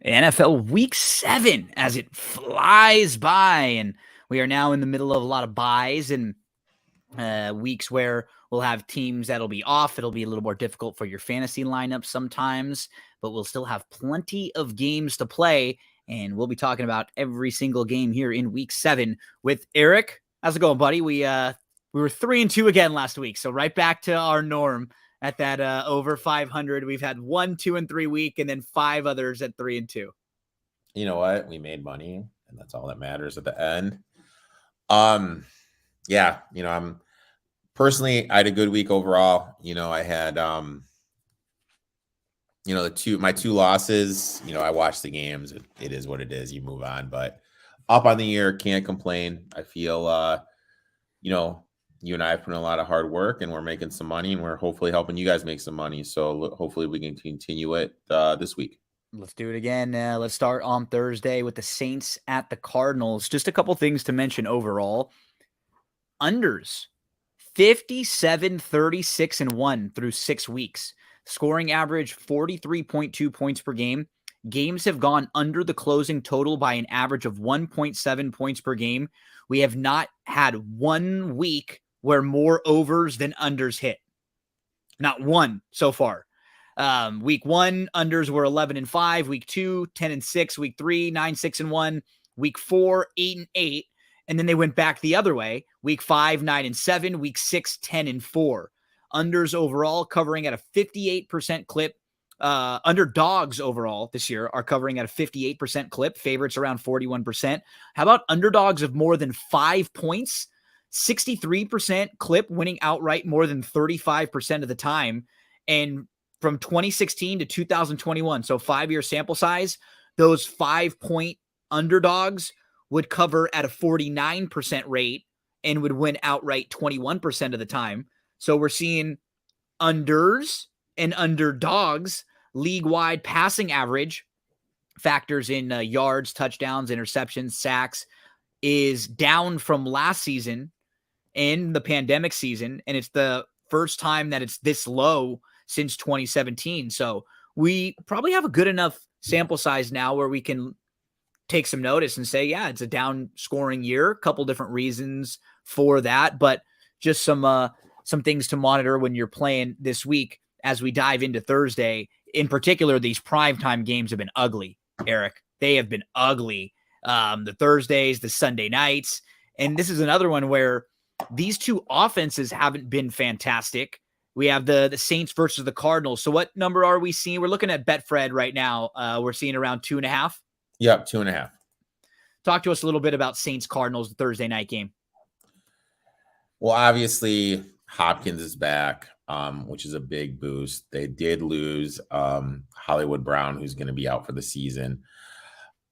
NFL Week 7 as it flies by, and we are now in the middle of a lot of buys and weeks where we'll have teams that'll be off. It'll be a little more difficult for your fantasy lineup sometimes, but we'll still have plenty of games to play, and we'll be talking about every single game here in Week 7 with Eric. How's it going, buddy? We were 3-2 again last week, so right back to our norm at that over 500. We've had 1, 2, and 3 week, and then 5 others at 3-2. You know what? We made money, and that's all that matters at the end. Yeah, I'm personally, I had a good week overall. I had my two losses. I watched the games. It is what it is. You move on, but up on the year, can't complain. I feel you and I have put in a lot of hard work, and we're making some money, and we're hopefully helping you guys make some money. So hopefully we can continue it this week. Let's do it again. Let's start on Thursday with the Saints at the Cardinals. Just a couple things to mention overall. Unders 57, 36, and 1 through 6 weeks. Scoring average 43.2 points per game. Games have gone under the closing total by an average of 1.7 points per game. We have not had 1 week where more overs than unders hit. Not one so far. Week 1, unders were 11-5. Week 2, 10-6. Week 3, 9, 6-1. Week 4, 8-8. And then they went back the other way. Week 5, 9-7. Week 6, 10-4. Unders overall covering at a 58% clip. Underdogs overall this year are covering at a 58% clip. Favorites around 41%. How about underdogs of more than 5 points? 63% clip, winning outright more than 35% of the time. And from 2016 to 2021, so 5-year sample size, those 5-point underdogs would cover at a 49% rate and would win outright 21% of the time. So we're seeing unders and underdogs. League-wide passing average factors in yards, touchdowns, interceptions, sacks is down from last season and the pandemic season, and it's the first time that it's this low since 2017. So we probably have a good enough sample size now where we can take some notice and say, yeah, it's a down scoring year. A couple different reasons for that, but just some things to monitor when you're playing this week as we dive into Thursday. In particular, these primetime games have been ugly, Eric. They have been ugly. The Thursdays, the Sunday nights. And this is another one where these two offenses haven't been fantastic. We have the Saints versus the Cardinals. So what number are we seeing? We're looking at Betfred right now. We're seeing around 2.5. Yep, 2.5. Talk to us a little bit about Saints Cardinals, the Thursday night game. Well, obviously Hopkins is back, which is a big boost. They did lose Hollywood Brown, who's going to be out for the season.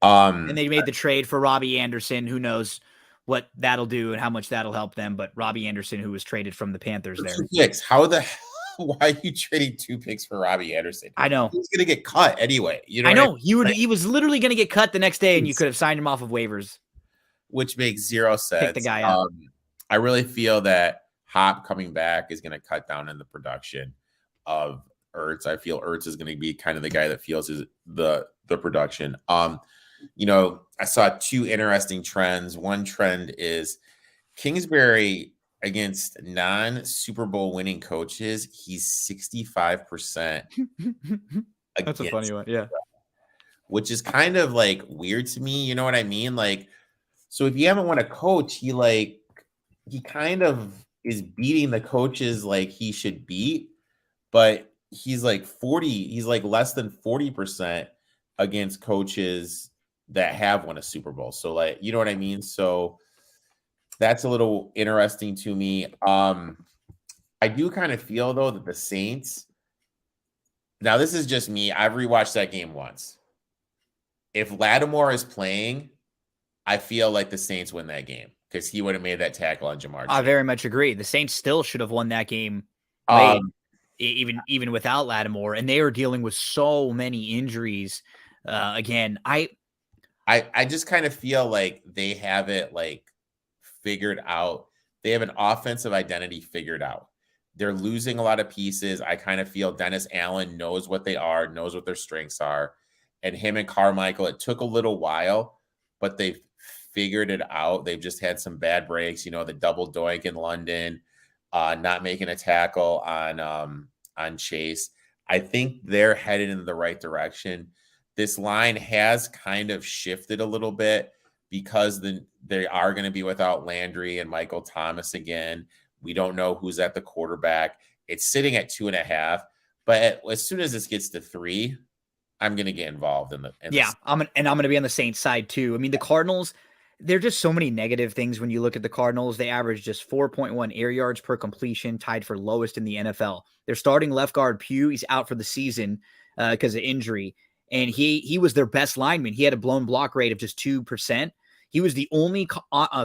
And they made the trade for Robbie Anderson. Who knows what that'll do and how much that'll help them. But Robbie Anderson, who was traded from the Panthers there. 2 picks. How the hell? Why are you trading 2 picks for Robbie Anderson? I know. He's going to get cut anyway. I know. He was literally going to get cut the next day, and you could have signed him off of waivers. Which makes zero sense. Pick the guy up. I really feel that Hop coming back is going to cut down in the production of Ertz. I feel Ertz is going to be kind of the guy that feels the production. I saw 2 interesting trends. One trend is Kingsbury against non-Super Bowl winning coaches. He's 65%. That's a funny one. Yeah. Which is kind of like weird to me. You know what I mean? Like, so if you haven't won a coach, he kind of is beating the coaches like he should beat, but he's like less than 40% against coaches that have won a Super Bowl. So like, you know what I mean? So that's a little interesting to me. I do kind of feel though that the Saints, now this is just me, I've rewatched that game once. If Lattimore is playing, I feel like the Saints win that game because he would have made that tackle on Jamar Chase. I very much agree. The Saints still should have won that game even without Lattimore, and they are dealing with so many injuries. Again, I just kind of feel like they have it like figured out. They have an offensive identity figured out. They're losing a lot of pieces. I kind of feel Dennis Allen knows what they are, knows what their strengths are. and him and Carmichael, it took a little while, but they figured it out. They've just had some bad breaks, the double doink in London, not making a tackle on Chase. I think they're headed in the right direction. This line has kind of shifted a little bit because they are going to be without Landry and Michael Thomas again. We don't know who's at the quarterback. It's sitting at 2.5, but as soon as this gets to 3, I'm going to get involved in the. I'm going to be on the Saints side too. I mean, the Cardinals, there are just so many negative things when you look at the Cardinals. They average just 4.1 air yards per completion, tied for lowest in the NFL. They're starting left guard Pugh. He's out for the season because of injury. And he was their best lineman. He had a blown block rate of just 2%. He was the only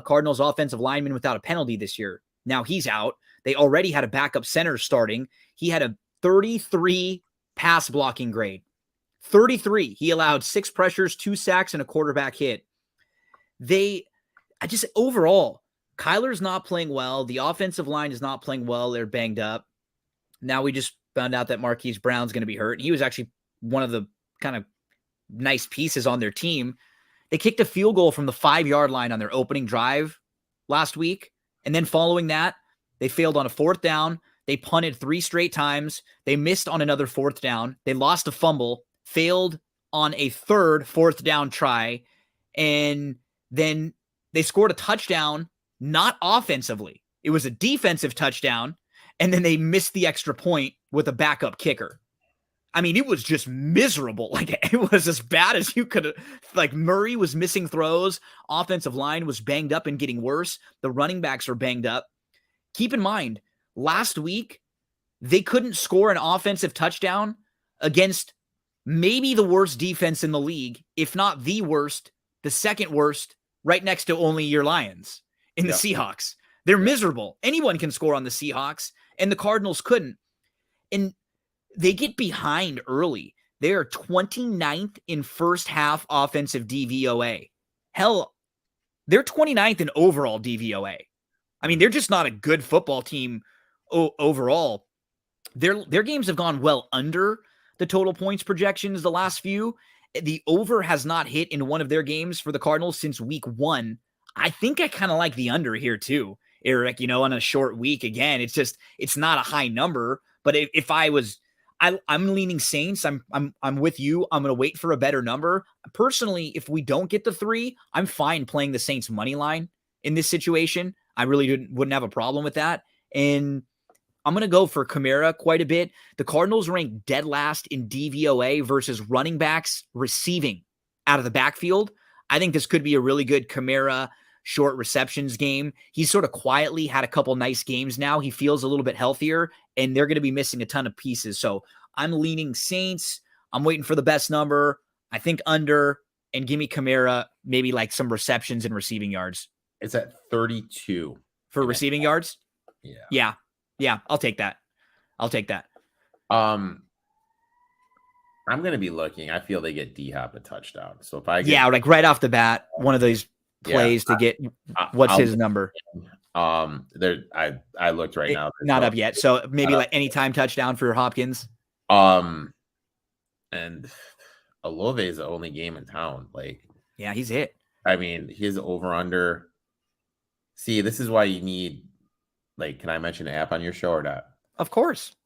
Cardinals offensive lineman without a penalty this year. Now he's out. They already had a backup center starting. He had a 33 pass blocking grade. 33. He allowed 6 pressures, 2 sacks, and a quarterback hit. Overall, Kyler's not playing well. The offensive line is not playing well. They're banged up. Now we just found out that Marquise Brown's going to be hurt. He was actually one of the kind of nice pieces on their team. They kicked a field goal from the 5-yard line on their opening drive last week. And then following that, they failed on a 4th down. They punted 3 straight times. They missed on another 4th down. They lost a fumble, failed on a 3rd 4th down try. And then they scored a touchdown, not offensively. It was a defensive touchdown. And then they missed the extra point with a backup kicker. I mean, it was just miserable. Like, it was as bad as you could have. Like, Murray was missing throws. Offensive line was banged up and getting worse. The running backs were banged up. Keep in mind, last week, they couldn't score an offensive touchdown against maybe the worst defense in the league, if not the worst, the second worst, right next to only your Lions in the Seahawks. They're miserable. Anyone can score on the Seahawks, and the Cardinals couldn't. And they get behind early. They are 29th in first half offensive DVOA. Hell, they're 29th in overall DVOA. I mean, they're just not a good football team overall. Their games have gone well under the total points projections the last few. The over has not hit in one of their games for the Cardinals since week 1. I think I kind of like the under here too, Eric, on a short week. Again, it's not a high number, but if I was, I'm leaning Saints. I'm with you. I'm going to wait for a better number. Personally, if we don't get the 3, I'm fine playing the Saints money line in this situation. I really wouldn't have a problem with that. And I'm going to go for Kamara quite a bit. The Cardinals rank dead last in DVOA versus running backs receiving out of the backfield. I think this could be a really good Kamara short receptions game. He's sort of quietly had a couple nice games now. He feels a little bit healthier, and they're going to be missing a ton of pieces. So I'm leaning Saints. I'm waiting for the best number. I think under, and give me Kamara, maybe like some receptions and receiving yards. It's at 32. For receiving yards? Yeah. Yeah, I'll take that. I'm going to be looking. I feel they get D-Hop a touchdown. So if I get, like right off the bat, one of these plays to get what's his number? There I looked right now. Not up yet. So maybe like anytime touchdown for Hopkins. And Olave is the only game in town. Like, yeah, he's it. I mean, his over under. See, this is why you need, like, can I mention an app on your show or not? Of course.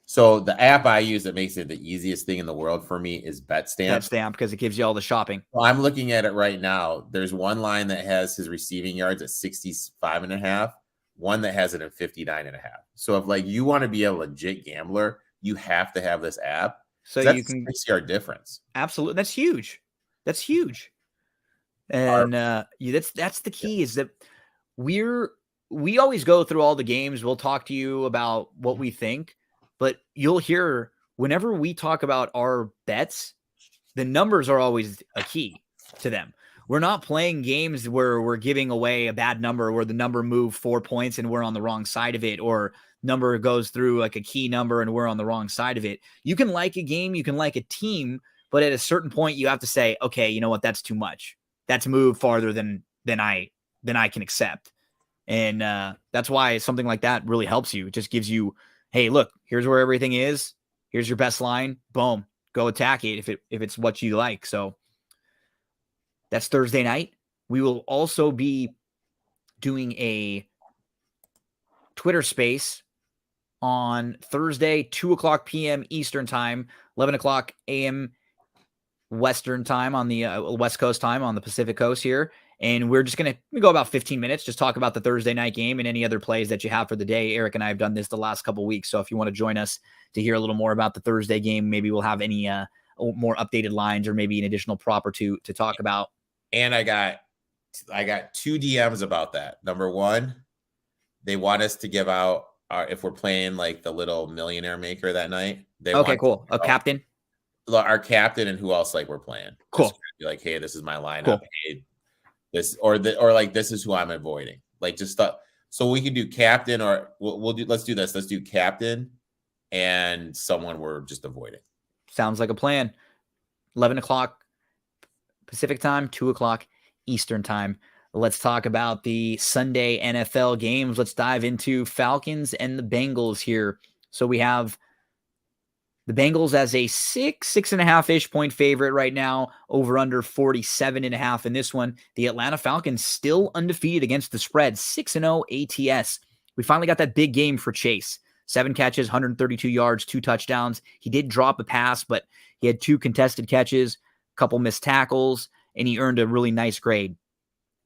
So the app I use that makes it the easiest thing in the world for me is BetStamp. BetStamp, because it gives you all the shopping. Well, I'm looking at it right now. There's one line that has his receiving yards at 65.5, one that has it at 59.5. So if like you want to be a legit gambler, you have to have this app. So that's you can 6-yard difference. Absolutely. That's huge. And that's the key is that we always go through all the games. We'll talk to you about what we think, but you'll hear whenever we talk about our bets, the numbers are always a key to them. We're not playing games where we're giving away a bad number where the number moved 4 points and we're on the wrong side of it, or number goes through like a key number and we're on the wrong side of it. You can like a game, you can like a team, but at a certain point you have to say, okay, you know what? That's too much. That's moved farther than I can accept. And that's why something like that really helps you. It just gives you, hey, look, here's where everything is. Here's your best line. Boom. go attack it if it's what you like. So that's Thursday night. We will also be doing a Twitter space on Thursday, 2:00 p.m. Eastern time, 11:00 a.m. Western time on the West Coast time on the Pacific Coast here. And we're just going to go about 15 minutes, just talk about the Thursday night game and any other plays that you have for the day. Eric and I have done this the last couple of weeks. So if you want to join us to hear a little more about the Thursday game, maybe we'll have any more updated lines or maybe an additional prop or two to talk about. And I got 2 DMs about that. Number one, they want us to give out if we're playing like the little millionaire maker that night. They okay, cool. A captain. Our captain and who else like we're playing. Cool. Be like, hey, this is my lineup. Cool. Hey, this or like this is who I'm avoiding. Like just stuff. So we can do captain or we'll do. Let's do this. Let's do captain and someone we're just avoiding. Sounds like a plan. 11:00 Pacific time, 2:00 Eastern time. Let's talk about the Sunday NFL games. Let's dive into Falcons and the Bengals here. So we have the Bengals as a 6.5-ish point favorite right now, over under 47.5 in this one. The Atlanta Falcons still undefeated against the spread, 6-0 ATS. We finally got that big game for Chase. 7 catches, 132 yards, 2 touchdowns. He did drop a pass, but he had 2 contested catches, a couple missed tackles, and he earned a really nice grade.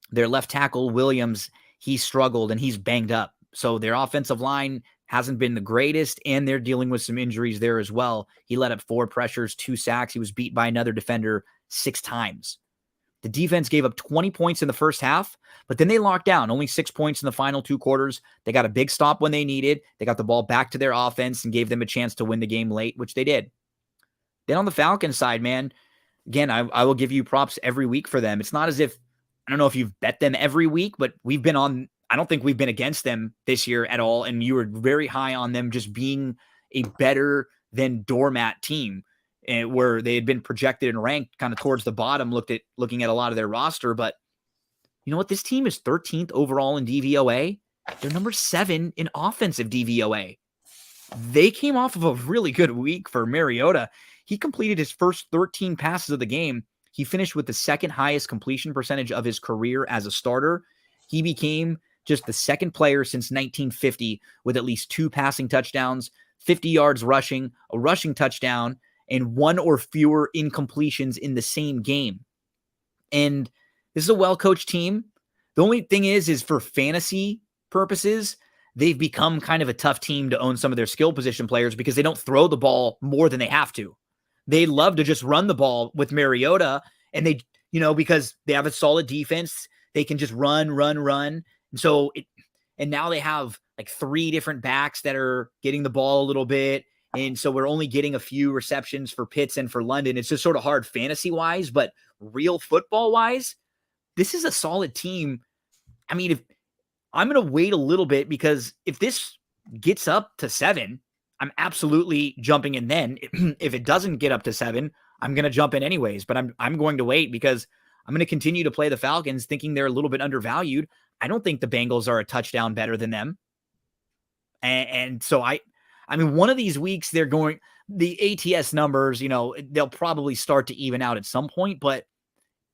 Their left tackle, Williams, he struggled and he's banged up. So their offensive line hasn't been the greatest, and they're dealing with some injuries there as well. He let up 4 pressures, 2 sacks. He was beat by another defender 6 times. The defense gave up 20 points in the first half, but then they locked down, only 6 points in the final 2 quarters. They got a big stop when they needed. They got the ball back to their offense and gave them a chance to win the game late, which they did. Then on the Falcons side, man, again, I will give you props every week for them. It's not as if, I don't know if you've bet them every week, but I don't think we've been against them this year at all. And you were very high on them just being a better than doormat team, where they had been projected and ranked kind of towards the bottom, looking at a lot of their roster. But you know what? This team is 13th overall in DVOA. They're number 7 in offensive DVOA. They came off of a really good week for Mariota. He completed his first 13 passes of the game. He finished with the 2nd highest completion percentage of his career as a starter. He became just the 2nd player since 1950 with at least 2 passing touchdowns, 50 yards rushing, a rushing touchdown, and 1 or fewer incompletions in the same game. And this is a well-coached team. The only thing is for fantasy purposes, they've become kind of a tough team to own some of their skill position players because they don't throw the ball more than they have to. They love to just run the ball with Mariota, and they, because they have a solid defense, they can just run. And so and now they have like 3 different backs that are getting the ball a little bit. And so we're only getting a few receptions for Pitts and for London. It's just sort of hard fantasy wise, but real football wise, this is a solid team. I mean, if I'm going to wait a little bit, because if this gets up to 7, I'm absolutely jumping in then. If it doesn't get up to 7, I'm going to jump in anyways, but I'm going to wait because I'm going to continue to play the Falcons thinking they're a little bit undervalued. I don't think the Bengals are a touchdown better than them. And so I mean, one of these weeks the ATS numbers, they'll probably start to even out at some point, but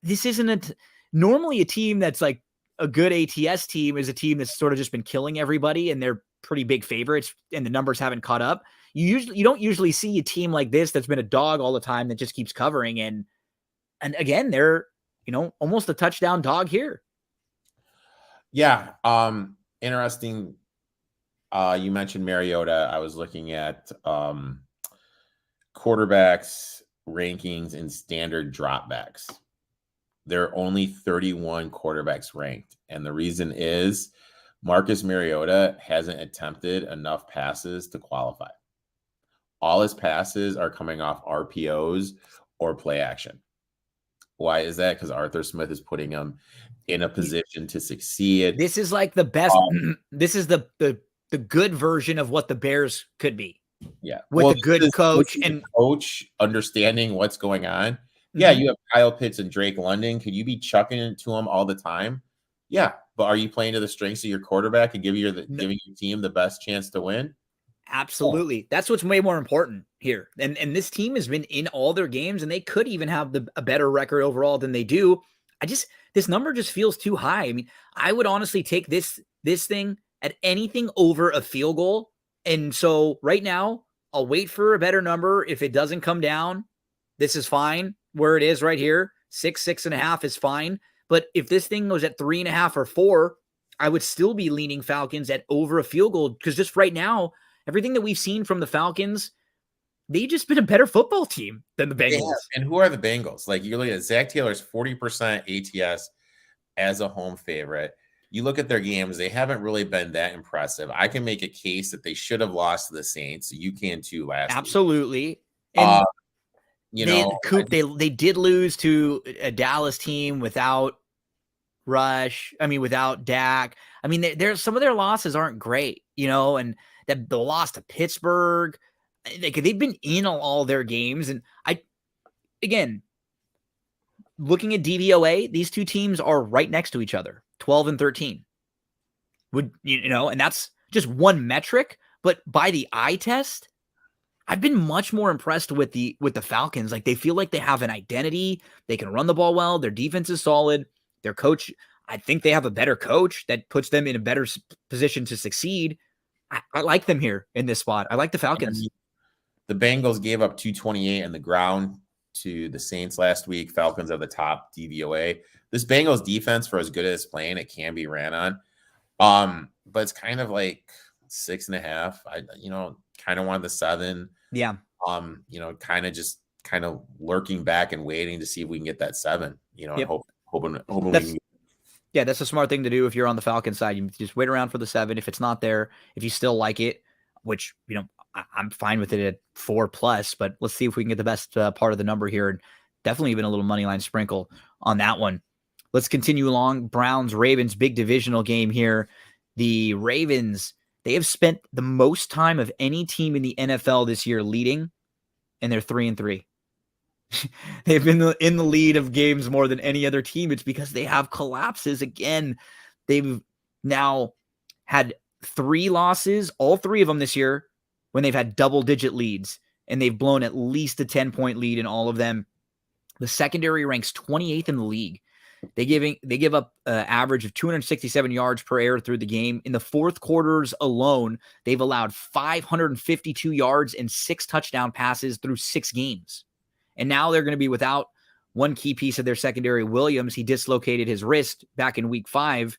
this isn't normally a team that's like a good ATS team is a team that's sort of just been killing everybody and they're pretty big favorites and the numbers haven't caught up. You don't usually see a team like this that's been a dog all the time that just keeps covering. And again, they're, almost a touchdown dog here. Yeah. Interesting. You mentioned Mariota. I was looking at quarterbacks rankings and standard dropbacks. There are only 31 quarterbacks ranked. And the reason is Marcus Mariota hasn't attempted enough passes to qualify. All his passes are coming off RPOs or play action. Why is that? Because Arthur Smith is putting him in a position to succeed. This is like the best. This is the good version of what the Bears could be. Yeah. With a good coach and coach understanding what's going on. Yeah. You have Kyle Pitts and Drake London. Could you be chucking it to them all the time? Yeah. But are you playing to the strengths of your quarterback and giving your team the best chance to win? Absolutely. That's what's way more important here. And this team has been in all their games, and they could even have a better record overall than they do. This number just feels too high. I mean, I would honestly take this thing at anything over a field goal. And so right now, I'll wait for a better number. If it doesn't come down, this is fine where it is right here. 6.5 is fine. But if this thing goes at 3.5 or 4, I would still be leaning Falcons at over a field goal, because just right now, everything that we've seen from the Falcons, they've just been a better football team than the Bengals. Yeah. And who are the Bengals? Like, you're looking at Zach Taylor's 40% ATS as a home favorite. You look at their games, they haven't really been that impressive. I can make a case that they should have lost to the Saints. You can too last Absolutely. week. And they did lose to a Dallas team without Rush. I mean, without Dak. I mean, there's some of their losses aren't great, and the loss to Pittsburgh. They've been in all their games. And again, looking at DVOA, these two teams are right next to each other, 12 and 13. And that's just one metric, but by the eye test, I've been much more impressed with the Falcons. Like, they feel like they have an identity. They can run the ball well. Their defense is solid. Their coach, I think they have a better coach that puts them in a better position to succeed. I like them here in this spot. I like the Falcons. The Bengals gave up 228 on the ground to the Saints last week. Falcons are the top DVOA. This Bengals defense, for as good as it's playing, it can be ran on. But it's kind of like 6.5. I kind of wanted the 7. Yeah. Kind of lurking back and waiting to see if we can get that 7. Yep. And hoping we can. Yeah, that's a smart thing to do if you're on the Falcons side. You just wait around for the 7. If it's not there, if you still like it, which I'm fine with it at 4+, but let's see if we can get the best part of the number here, and definitely even a little money line sprinkle on that one. Let's continue along. Browns Ravens, big divisional game here. The Ravens, they have spent the most time of any team in the NFL this year leading, and they're 3-3. They've been in the lead of games more than any other team. It's because they have collapses again. They've now had 3 losses, all 3 of them this year, when they've had double-digit leads, and they've blown at least a 10-point lead in all of them. The secondary ranks 28th in the league. They give up an average of 267 yards per air through the game. In the fourth quarters alone, they've allowed 552 yards and 6 touchdown passes through 6 games. And now they're going to be without one key piece of their secondary, Williams. He dislocated his wrist back in week 5.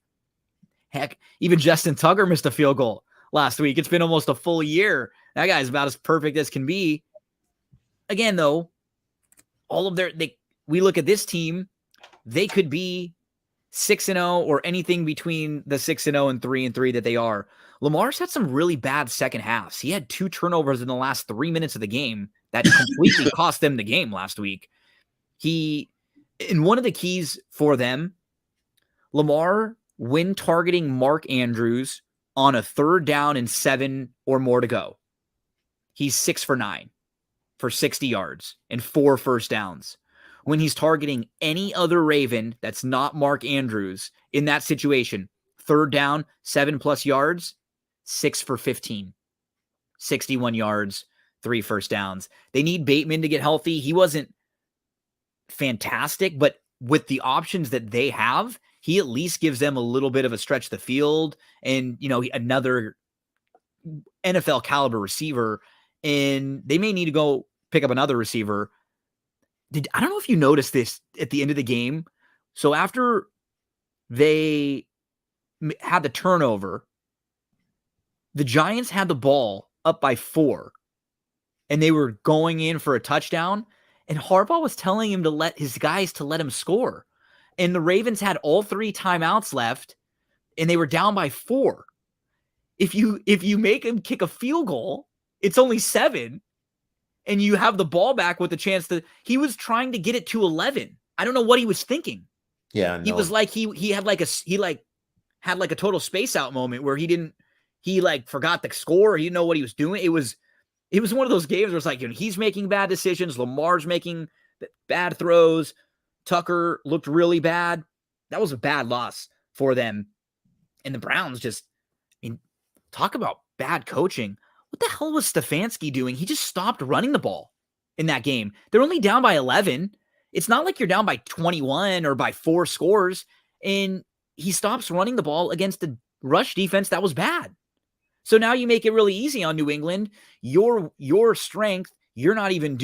Heck, even Justin Tucker missed a field goal last week. It's been almost a full year. That guy's about as perfect as can be. Again, though, we look at this team, they could be 6-0 or anything between the 6-0 and 3-3 that they are. Lamar's had some really bad second halves. He had 2 turnovers in the last 3 minutes of the game that completely cost them the game last week. One of the keys for them, Lamar, when targeting Mark Andrews on a 3rd down and 7 or more to go, he's 6 for 9 for 60 yards and 4 first downs. When he's targeting any other Raven that's not Mark Andrews in that situation, 3rd down, 7+ yards, 6 for 15, 61 yards, 3 first downs. They need Bateman to get healthy. He wasn't fantastic, but with the options that they have, he at least gives them a little bit of a stretch the field and, another NFL caliber receiver. And they may need to go pick up another receiver. I don't know if you noticed this at the end of the game. So after they had the turnover, the Giants had the ball up by 4, and they were going in for a touchdown, and Harbaugh was telling him to let his guys let him score. And the Ravens had all 3 timeouts left, and they were down by 4. If you make him kick a field goal, it's only 7. And you have the ball back with the chance he was trying to get it to 11. I don't know what he was thinking. Yeah. No. He was like, he had a total space out moment where he forgot the score. He didn't know what he was doing. It was one of those games where it's like, he's making bad decisions. Lamar's making bad throws. Tucker looked really bad. That was a bad loss for them. And the Browns talk about bad coaching. what the hell was Stefanski doing? He just stopped running the ball in that game. They're only down by 11. It's not like you're down by 21 or by 4 scores. And he stops running the ball against the rush defense that was bad. So now you make it really easy on New England. Your strength, you're not even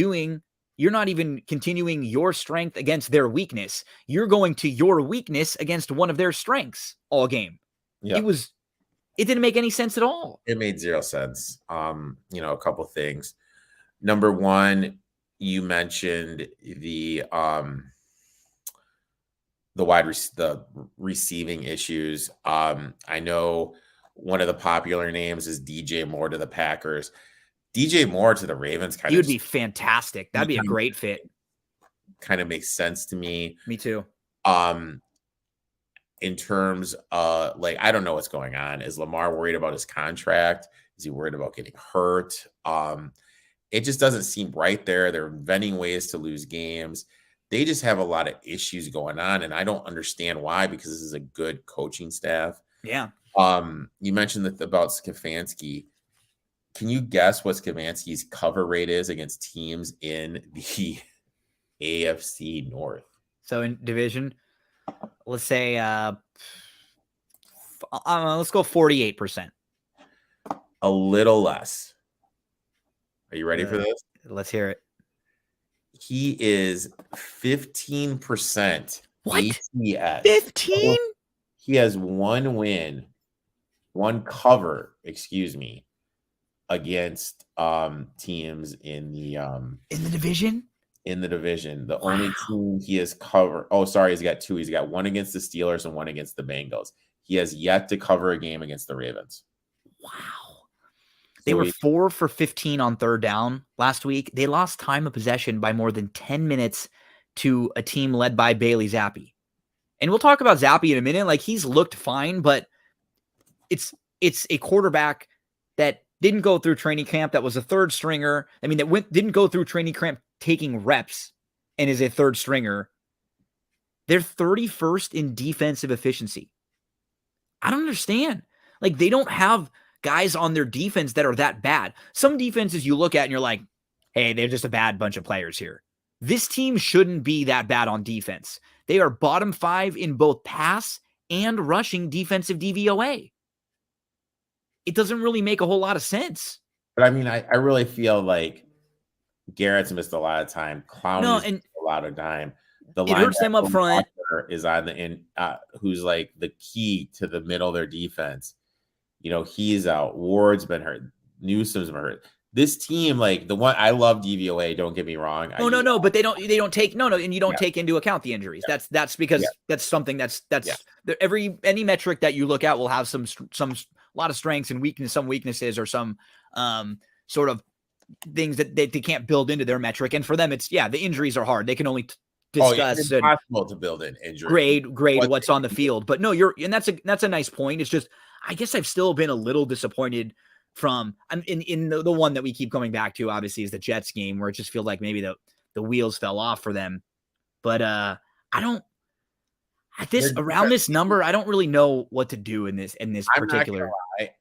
continuing your strength against their weakness. You're going to your weakness against one of their strengths all game. Yeah. It didn't make any sense at all. It made zero sense. A couple things. Number one, you mentioned the receiving issues. I know one of the popular names is DJ Moore to the Packers. DJ Moore to the Ravens He would be fantastic. That'd be a great fit. Kind of makes sense to me. Me too. In terms of I don't know what's going on. Is Lamar worried about his contract? Is he worried about getting hurt? It just doesn't seem right there. They're inventing ways to lose games. They just have a lot of issues going on, and I don't understand why, because this is a good coaching staff. Yeah. You mentioned about Stefanski. Can you guess what Stefanski's cover rate is against teams in the AFC North? So in division, let's say, let's go 48%. A little less. Are you ready for this? Let's hear it. He is 15%. What? ATS. 15? He has one cover, against teams in the division. In the division, the only team he has covered. Oh, sorry, he's got 2. He's got 1 against the Steelers and 1 against the Bengals. He has yet to cover a game against the Ravens. Wow. They were 4 for 15 on third down last week. They lost time of possession by more than 10 minutes to a team led by Bailey Zappi. And we'll talk about Zappi in a minute. He's looked fine, but it's a quarterback that didn't go through training camp, that was a third stringer. Didn't go through training camp taking reps and is a third stringer. They're 31st in defensive efficiency. I don't understand. They don't have guys on their defense that are that bad. Some defenses you look at and you're like, hey, they're just a bad bunch of players here. This team shouldn't be that bad on defense. They are bottom 5 in both pass and rushing defensive DVOA. It doesn't really make a whole lot of sense. But I really feel like Garrett's missed a lot of time. Clowney's missed a lot of time. The it hurts them up front. Is on who's the key to the middle of their defense. He's out. Ward's been hurt. Newsom's been hurt. This team, the one I love DVOA. Don't get me wrong. No, but they don't take and you don't take into account the injuries. Yeah. That's because that's something that's any metric that you look at will have some lot of strengths and weakness, some weaknesses or some sort of things that they can't build into their metric. And for them, it's the injuries are hard. They can only discuss it's impossible to build an injury. Grade what's on the field. But no, and that's a nice point. It's just I guess I've still been a little disappointed from in the one that we keep coming back to, obviously, is the Jets game, where it just feels like maybe the wheels fell off for them. But I don't around this number, I don't really know what to do in this particular.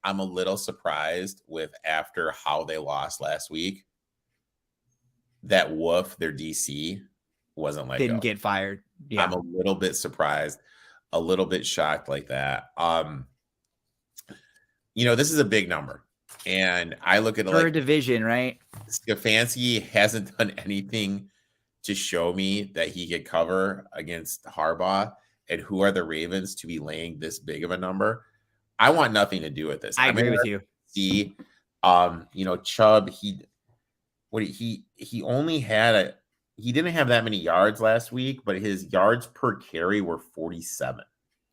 I'm a little surprised with after how they lost last week. That Wolf, their DC, wasn't didn't get fired. Yeah, I'm a little bit surprised, a little bit shocked like that. This is a big number, and I look at it for a division, right? Stefanski hasn't done anything to show me that he could cover against Harbaugh. And who are the Ravens to be laying this big of a number? I want nothing to do with this. I agree with you. See, Chubb, he only had he didn't have that many yards last week, but his yards per carry were 47.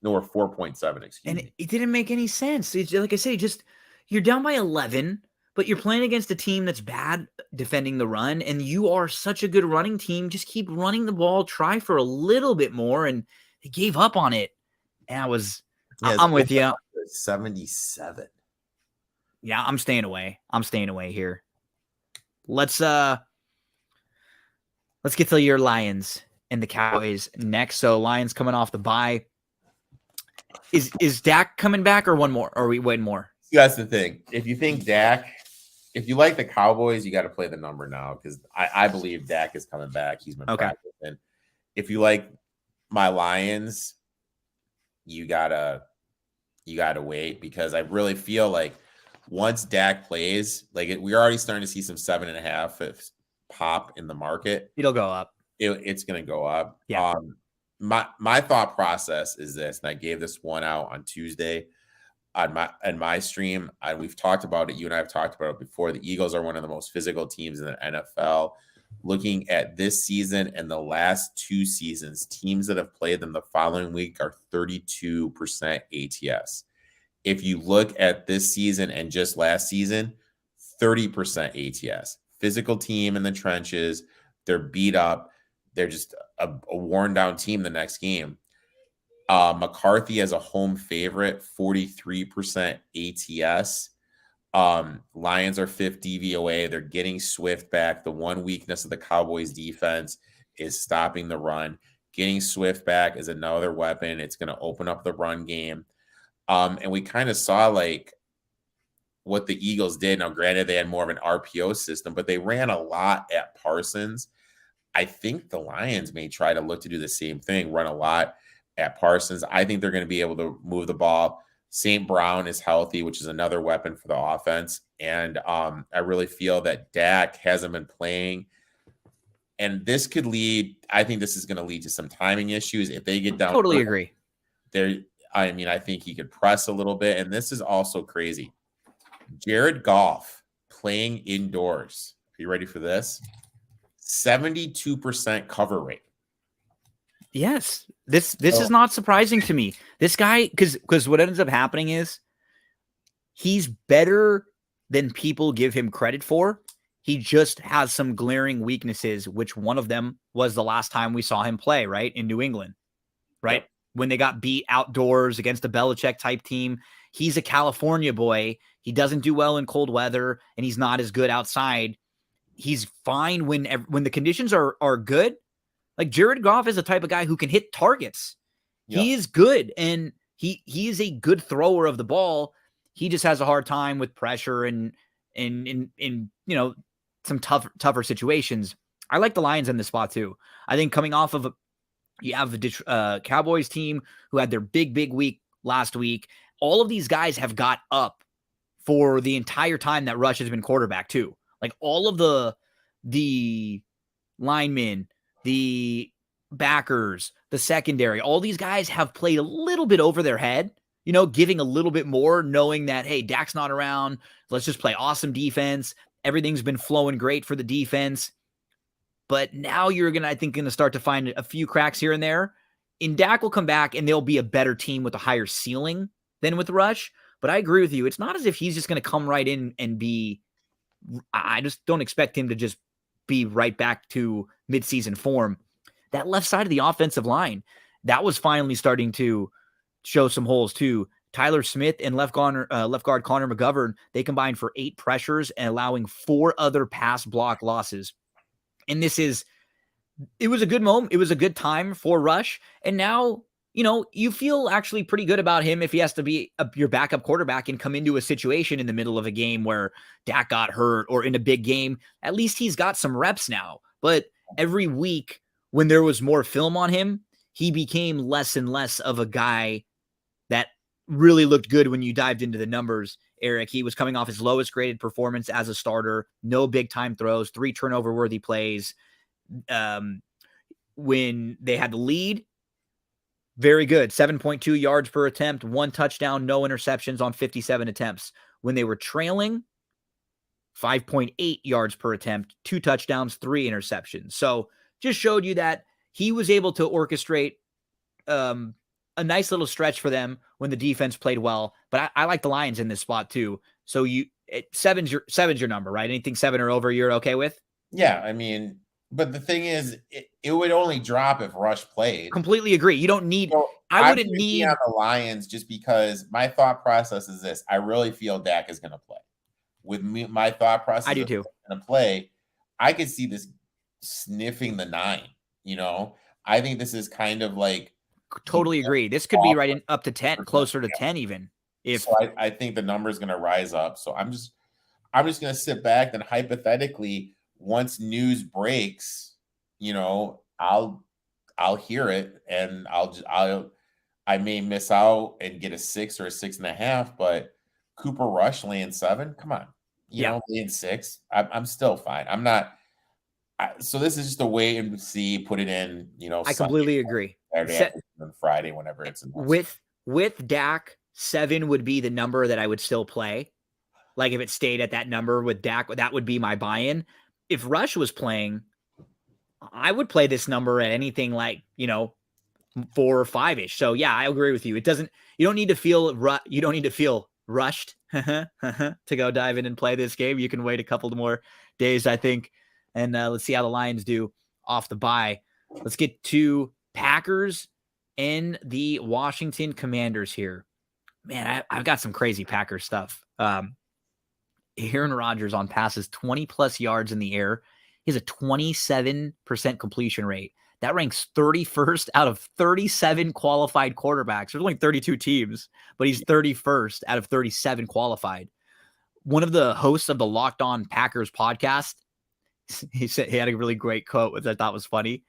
No, or 4.7, excuse me. And it didn't make any sense. It's, like I say, you're down by 11, but you're playing against a team that's bad defending the run, and you are such a good running team. Just keep running the ball, try for a little bit more, and they gave up on it. And I'm with you. 77. Yeah, I'm staying away. Here. Let's get to your Lions and the Cowboys next. So Lions coming off the bye. Is Dak coming back or one more? Or are we waiting more? That's the thing. If you think Dak if you like the Cowboys, you got to play the number now because I believe Dak is coming back. He's been practicing. If you like my Lions, you gotta wait because I really feel like once Dak plays, like we're already starting to see some 7.5 pop in the market. It'll go up. It's going to go up. Yeah. My thought process is this, and I gave this one out on Tuesday on my stream. We've talked about it. You and I have talked about it before. The Eagles are one of the most physical teams in the NFL. Looking at this season and the last 2 seasons, teams that have played them the following week are 32% ATS. If you look at this season and just last season, 30% ATS. Physical team in the trenches. They're beat up. They're just a worn down team the next game. McCarthy as a home favorite, 43% ATS. Lions are 5th DVOA. They're getting Swift back. The one weakness of the Cowboys defense is stopping the run. Getting Swift back is another weapon. It's going to open up the run game. And we kind of saw like what the Eagles did. Now, granted, they had more of an RPO system, but they ran a lot at Parsons. I think the Lions may try to look to do the same thing, run a lot at Parsons. I think they're going to be able to move the ball. St. Brown is healthy, which is another weapon for the offense. And I really feel that Dak hasn't been playing. And this could lead, I think this is going to lead to some timing issues. If they get down. Totally agree. I think he could press a little bit. And this is also crazy. Jared Goff playing indoors. Are you ready for this? 72% cover rate. Yes. This is not surprising to me. This guy, because what ends up happening is he's better than people give him credit for. He just has some glaring weaknesses, which one of them was the last time we saw him play, right? In New England, right? Yep. When they got beat outdoors against a Belichick type team. He's a California boy. He doesn't do well in cold weather, and he's not as good outside. He's fine when the conditions are good. Like Jared Goff is the type of guy who can hit targets. Yep. He is good, and he is a good thrower of the ball. He just has a hard time with pressure and some tougher situations. I like the Lions in this spot too. I think coming off of you have the Cowboys team who had their big week last week. All of these guys have got up for the entire time that Rush has been quarterback too. Like all of the linemen, the backers, the secondary, all these guys have played a little bit over their head, giving a little bit more, knowing that, hey, Dak's not around. Let's just play awesome defense. Everything's been flowing great for the defense. But now you're going to start to find a few cracks here and there. And Dak will come back and they'll be a better team with a higher ceiling than with Rush. But I agree with you. It's not as if he's just going to come right in and be, I just don't expect him to just be right back to midseason form. That left side of the offensive line, that was finally starting to show some holes too. Tyler Smith and left guard Connor McGovern, they combined for 8 pressures and allowing 4 other pass block losses. And it was a good moment. It was a good time for Rush. And now, you feel actually pretty good about him if he has to be your backup quarterback and come into a situation in the middle of a game where Dak got hurt or in a big game. At least he's got some reps now. But every week when there was more film on him, he became less and less of a guy that really looked good when you dived into the numbers, Eric. He was coming off his lowest graded performance as a starter, no big time throws, 3 turnover worthy plays. When they had the lead, very good. 7.2 yards per attempt, 1 touchdown, no interceptions on 57 attempts. When they were trailing, 5.8 yards per attempt, 2 touchdowns, 3 interceptions. So just showed you that he was able to orchestrate a nice little stretch for them when the defense played well. But I like the Lions in this spot too. So seven's your number, right? Anything 7 or over, you're okay with? Yeah, I mean, but the thing is, it would only drop if Rush played. Completely agree. You don't need. So I wouldn't need on the Lions just because my thought process is this: I really feel Dak is going to play. With me, my thought process, I do too. Going to play. I could see this sniffing the 9. I think this is kind of like. Totally agree. This could be right in up to 10, closer to 10 even. So I think the number is going to rise up. So I'm just going to sit back and hypothetically, once news breaks, I'll hear it and I may miss out and get a 6 or a 6.5, but Cooper Rush laying 7. Come on, Yeah, laying 6. I'm still fine. I'm not. So this is just a wait and see. Put it in, I Sunday, completely agree. Saturday afternoon, Friday, whenever it's announced. With Dak, 7 would be the number that I would still play. Like if it stayed at that number with Dak, that would be my buy-in. If Rush was playing, I would play this number at anything like, 4 or 5-ish. So yeah, I agree with you. You don't need to feel rushed to go dive in and play this game. You can wait a couple more days, I think. And let's see how the Lions do off the bye. Let's get to Packers and the Washington Commanders here. Man, I've got some crazy Packers stuff. Aaron Rodgers on passes 20 plus yards in the air. He has a 27% completion rate. That ranks 31st out of 37 qualified quarterbacks. There's only 32 teams, but he's 31st out of 37 qualified. One of the hosts of the Locked On Packers podcast, he said he had a really great quote, which I thought was funny. He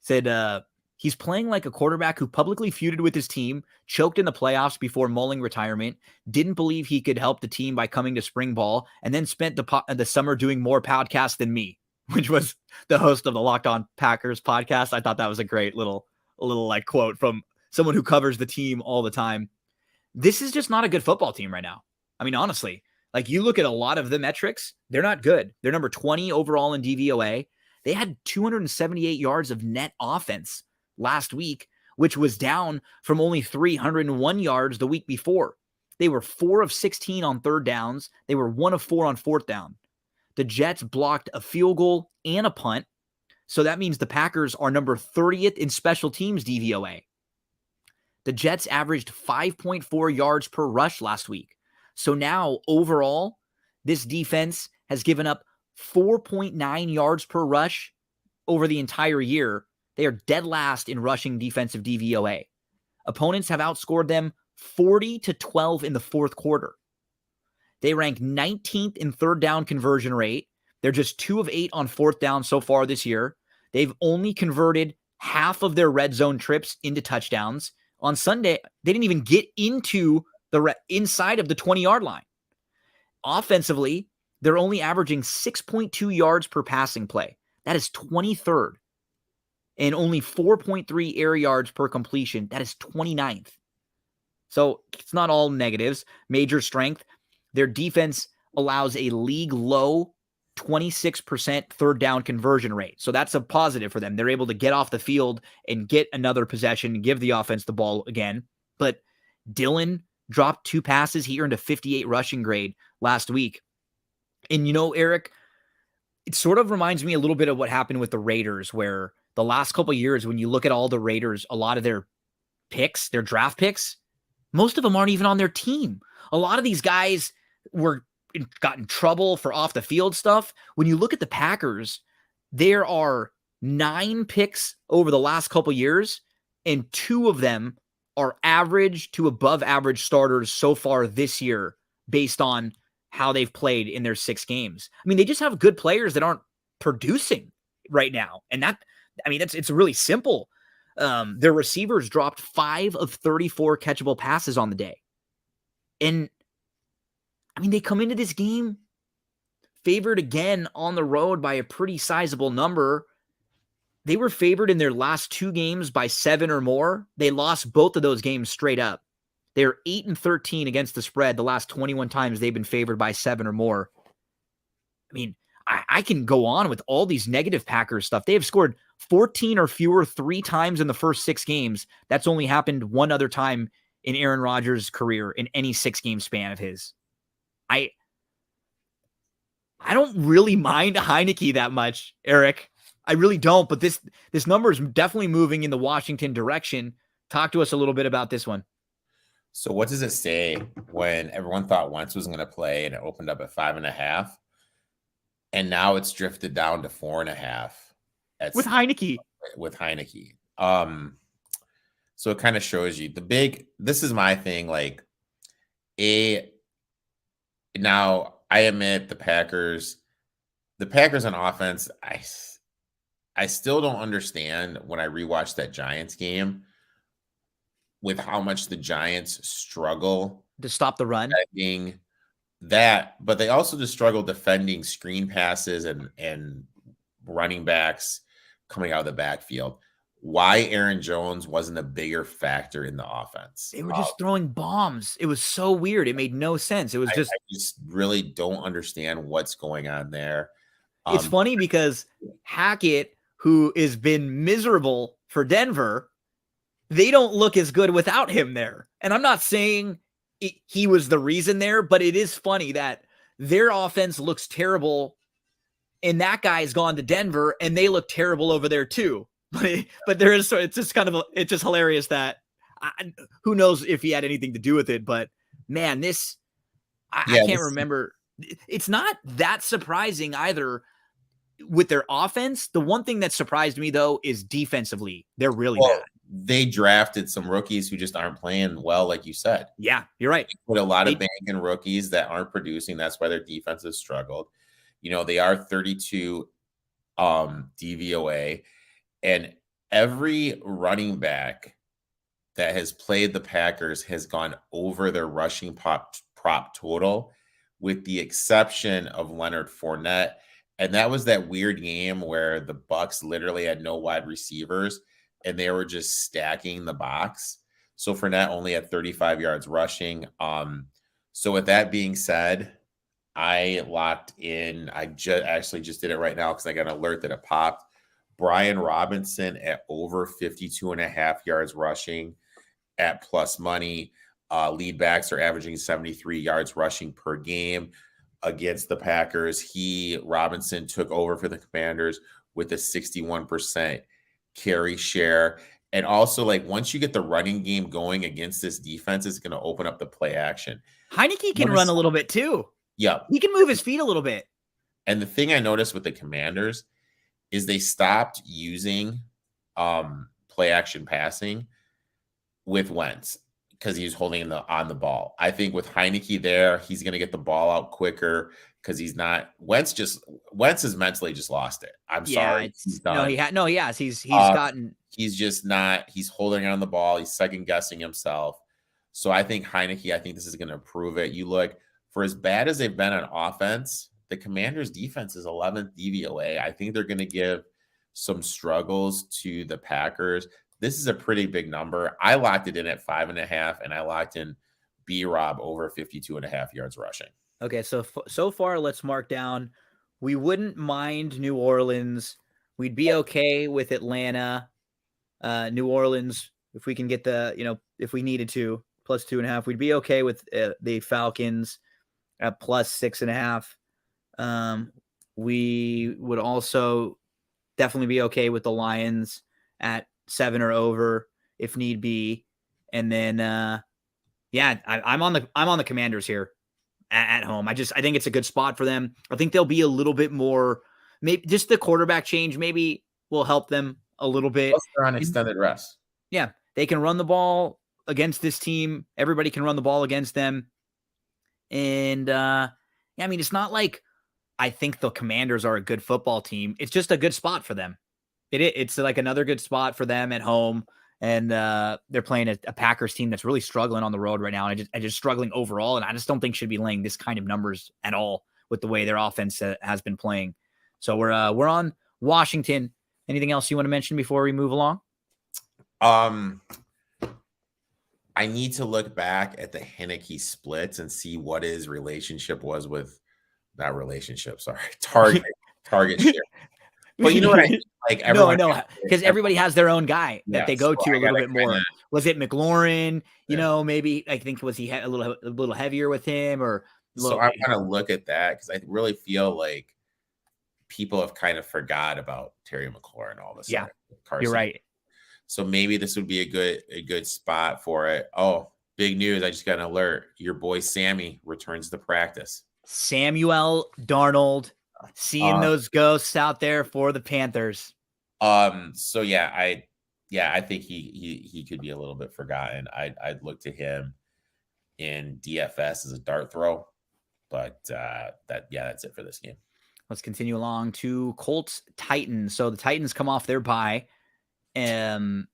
said, he's playing like a quarterback who publicly feuded with his team, choked in the playoffs before mulling retirement, didn't believe he could help the team by coming to spring ball, and then spent the summer doing more podcasts than me, which was the host of the Locked On Packers podcast. I thought that was a great little like quote from someone who covers the team all the time. This is just not a good football team right now. I mean, honestly, like you look at a lot of the metrics, they're not good. They're number 20 overall in DVOA. They had 278 yards of net offense last week, which was down from only 301 yards the week before. They were 4 of 16 on third downs. They were 1 of 4 on fourth down. The Jets blocked a field goal and a punt. So that means the Packers are number 30th in special teams DVOA. The Jets averaged 5.4 yards per rush last week. So now overall, this defense has given up 4.9 yards per rush over the entire year. They are dead last in rushing defensive DVOA. Opponents have outscored them 40-12 in the fourth quarter. They rank 19th in third down conversion rate. They're just 2 of 8 on fourth down so far this year. They've only converted half of their red zone trips into touchdowns. On Sunday, they didn't even get into the inside of the 20-yard line. Offensively, they're only averaging 6.2 yards per passing play. That is 23rd. And only 4.3 air yards per completion. That is 29th. So it's not all negatives. Major strength. Their defense allows a league low 26% third down conversion rate. So that's a positive for them. They're able to get off the field and get another possession and give the offense the ball again. But Dillon dropped 2 passes. He earned a 58 rushing grade last week. And Eric, it sort of reminds me a little bit of what happened with the Raiders, where the last couple of years, when you look at all the Raiders, a lot of their picks, their draft picks, most of them aren't even on their team. A lot of these guys got in trouble for off the field stuff. When you look at the Packers, there are 9 picks over the last couple of years, and 2 of them are average to above average starters so far this year based on how they've played in their 6 games. I mean, they just have good players that aren't producing right now. And it's really simple. Their receivers dropped 5 of 34 catchable passes on the day. And they come into this game favored again on the road by a pretty sizable number. They were favored in their last 2 games by 7 or more. They lost both of those games straight up. They're 8-13 against the spread the last 21 times they've been favored by 7 or more. I can go on with all these negative Packers stuff. They have scored 14 or fewer 3 times in the first 6 games. That's only happened one other time in Aaron Rodgers' career in any 6-game span of his. I don't really mind Heineke that much, Eric. I really don't, but this number is definitely moving in the Washington direction. Talk to us a little bit about this one. So what does it say when everyone thought Wentz was going to play and it opened up at 5.5? And now it's drifted down to 4.5 with Heineke. With Heineke. So it kind of shows you this is my thing. Now I admit the Packers on offense, I still don't understand when I rewatch that Giants game with how much the Giants struggle To stop the run. defending that, but they also just struggle defending screen passes and running backs coming out of the backfield. Why Aaron Jones wasn't a bigger factor in the offense? They were just throwing bombs. It was so weird. It made no sense. It was I just just really don't understand what's going on there. it's funny because Hackett, who has been miserable for Denver, they don't look as good without him there. And I'm not saying he was the reason there, but it is funny that their offense looks terrible and that guy's gone to Denver and they look terrible over there too. But there is, it's just kind of, it's just hilarious that who knows if he had anything to do with it, but man, I can't remember. It's not that surprising either with their offense. The one thing that surprised me though is defensively, they're really bad. They drafted some rookies who just aren't playing well, like you said. Yeah, you're right. They put a lot of bank in rookies that aren't producing. That's why their defense has struggled. You know, they are 32 DVOA, and every running back that has played the Packers has gone over their rushing prop total, with the exception of Leonard Fournette. And that was that weird game where the Bucks literally had no wide receivers and they were just stacking the box. So Fournette only had 35 yards rushing. So with that being said, I locked in. I just did it right now because I got an alert that it popped. Brian Robinson at over 52.5 yards rushing at plus money. Lead backs are averaging 73 yards rushing per game against the Packers. Robinson took over for the Commanders with a 61% carry share. And also, like, once you get the running game going against this defense, it's going to open up the play action. Heineke can run a little bit too. Yeah. He can move his feet a little bit. And the thing I noticed with the Commanders is they stopped using play action passing with Wentz because he's holding on the ball. I think with Heineke there, he's going to get the ball out quicker because he's not. Wentz has mentally just lost it. I'm sorry. He's done. He's gotten. He's just not. He's holding on the ball. He's second guessing himself. So I think Heineke. I think this is going to improve it. You look, for as bad as they've been on offense, the Commanders' defense is 11th DVOA. I think they're going to give some struggles to the Packers. This is a pretty big number. I locked it in at 5.5, and I locked in B-Rob over 52.5 yards rushing. Okay, so far, let's mark down. We wouldn't mind New Orleans. We'd be okay with Atlanta. New Orleans, if we can get if we needed to, plus 2.5. We'd be okay with the Falcons at plus 6.5. We would also definitely be okay with the Lions at 7 or over if need be. And then, I'm on the Commanders here at home. I think it's a good spot for them. I think they'll be a little bit more, maybe just the quarterback change maybe will help them a little bit. Plus they're on extended rest. Yeah, they can run the ball against this team. Everybody can run the ball against them. And, it's not like I think the Commanders are a good football team. It's just a good spot for them. It's like another good spot for them at home. And they're playing a Packers team that's really struggling on the road right now. And just struggling overall. And I just don't think should be laying this kind of numbers at all with the way their offense has been playing. So we're on Washington. Anything else you want to mention before we move along? I need to look back at the Heineke splits and see what his relationship was with that relationship. Sorry, target share. But you know what I mean? Like no, because everybody has their own guy that they go to a little bit more. Was it McLaurin? Maybe I think was he a little heavier with him or? So I kind of look at that because I really feel like people have kind of forgot about Terry McLaurin all this. Yeah, you're right. So maybe this would be a good spot for it. Oh, big news! I just got an alert. Your boy Sammy returns to practice. Samuel Darnold, seeing those ghosts out there for the Panthers. So I think he could be a little bit forgotten. I'd look to him in DFS as a dart throw. But that's it for this game. Let's continue along to Colts Titans. So the Titans come off their bye. We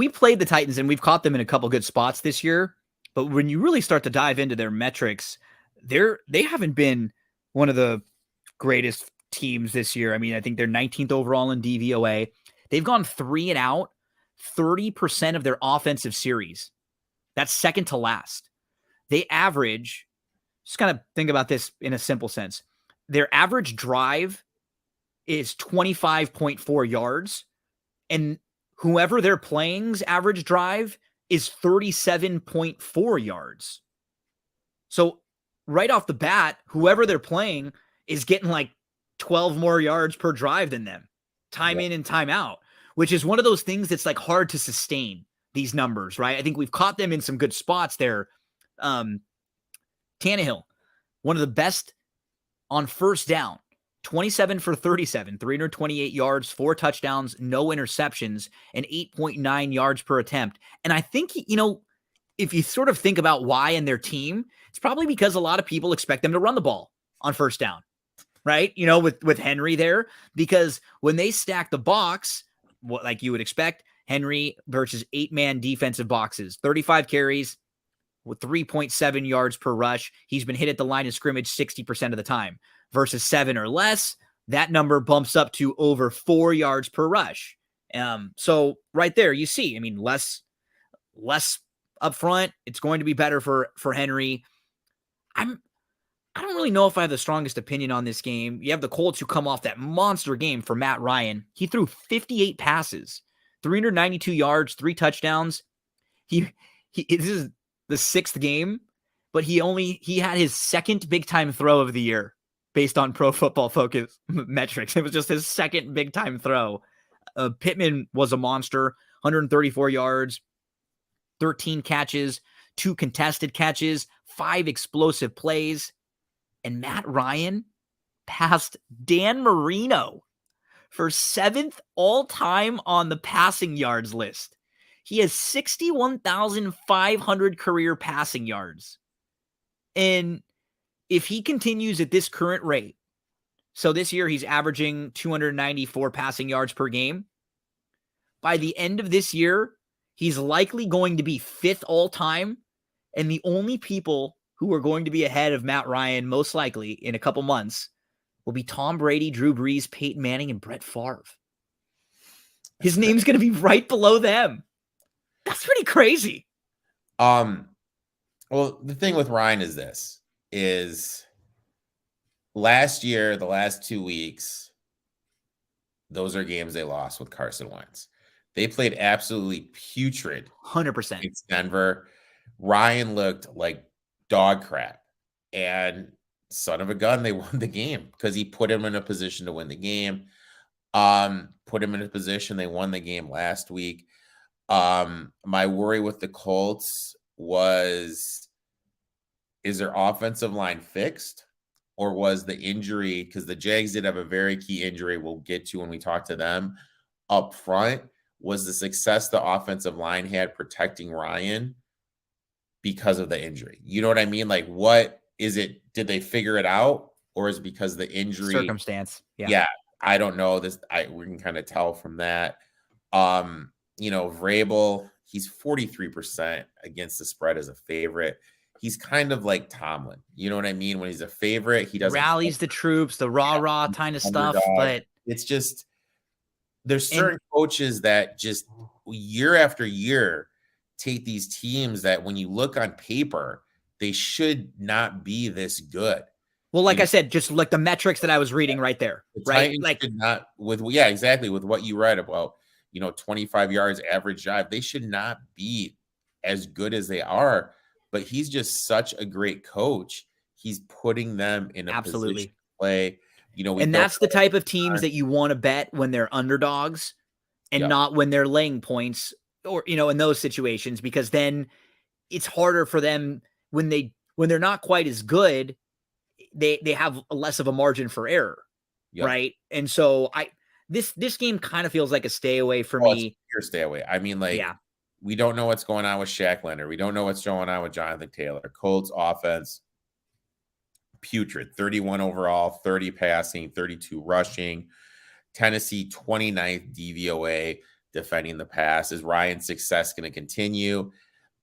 played the Titans and we've caught them in a couple good spots this year. But when you really start to dive into their metrics, they haven't been one of the greatest teams this year. I mean, I think they're 19th overall in DVOA. They've gone 3 and out 30% of their offensive series. That's second to last. They average, just kind of think about this in a simple sense. Their average drive is 25.4 yards, and whoever they're playing's average drive is 37.4 yards. So right off the bat, whoever they're playing is getting like 12 more yards per drive than them, time in and time out, which is one of those things that's like hard to sustain these numbers, right? I think we've caught them in some good spots there. Tannehill, one of the best on first down, 27 for 37, 328 yards, 4 touchdowns, no interceptions, and 8.9 yards per attempt. And I think, if you sort of think about why in their team, it's probably because a lot of people expect them to run the ball on first down, right? With Henry there, because when they stack the box, like you would expect, Henry versus 8-man defensive boxes, 35 carries with 3.7 yards per rush. He's been hit at the line of scrimmage 60% of the time. Versus 7 or less, that number bumps up to over 4 yards per rush. So right there, you see, I mean, less up front. It's going to be better for Henry. I don't really know if I have the strongest opinion on this game. You have the Colts who come off that monster game for Matt Ryan. He threw 58 passes, 392 yards, 3 touchdowns. This is the 6th game, but he had his 2nd big time throw of the year based on Pro Football Focus metrics. It was just his 2nd big time throw. Pittman was a monster, 134 yards, 13 catches, 2 contested catches, 5 explosive plays. And Matt Ryan passed Dan Marino for 7th all-time on the passing yards list. He has 61,500 career passing yards. And if he continues at this current rate, so this year he's averaging 294 passing yards per game. By the end of this year, he's likely going to be 5th all-time. And the only people who are going to be ahead of Matt Ryan, most likely in a couple months, will be Tom Brady, Drew Brees, Peyton Manning, and Brett Favre. His name's going to be right below them. That's pretty crazy. Well, the thing with Ryan is last year, the last 2 weeks, those are games they lost with Carson Wentz. They played absolutely putrid. 100%. It's Denver. Ryan looked like dog crap. And son of a gun, they won the game because he put him in a position to win the game. Put him in a position. They won the game last week. My worry with the Colts was, is their offensive line fixed, or was the injury, because the Jags did have a very key injury we'll get to when we talk to them up front, was the success the offensive line had protecting Ryan because of the injury? You know what I mean? Like, what is it? Did they figure it out, or is it because the injury Circumstance? Yeah, I don't know. We can kind of tell from that. Vrabel, he's 43% against the spread as a favorite. He's kind of like Tomlin. You know what I mean? When he's a favorite, he doesn't rallies the troops, the rah kind of stuff. But it's just, there's certain coaches that just year after year take these teams that when you look on paper, they should not be this good. Well, like I said, just like the metrics that I was reading right there, right? Like not with exactly with what you read about, 25 yards average drive. They should not be as good as they are, but he's just such a great coach. He's putting them in a position to play. And that's the type of teams that you want to bet when they're underdogs and not when they're laying points, or, in those situations, because then it's harder for them when they're not quite as good. They have less of a margin for error. Right. And so this game kind of feels like a stay away for me. It's a stay away. I mean, we don't know what's going on with Shaq Leonard. We don't know what's going on with Jonathan Taylor. Colts offense, putrid. 31 overall, 30 passing, 32 rushing. Tennessee 29th DVOA defending the pass. Is Ryan's success going to continue?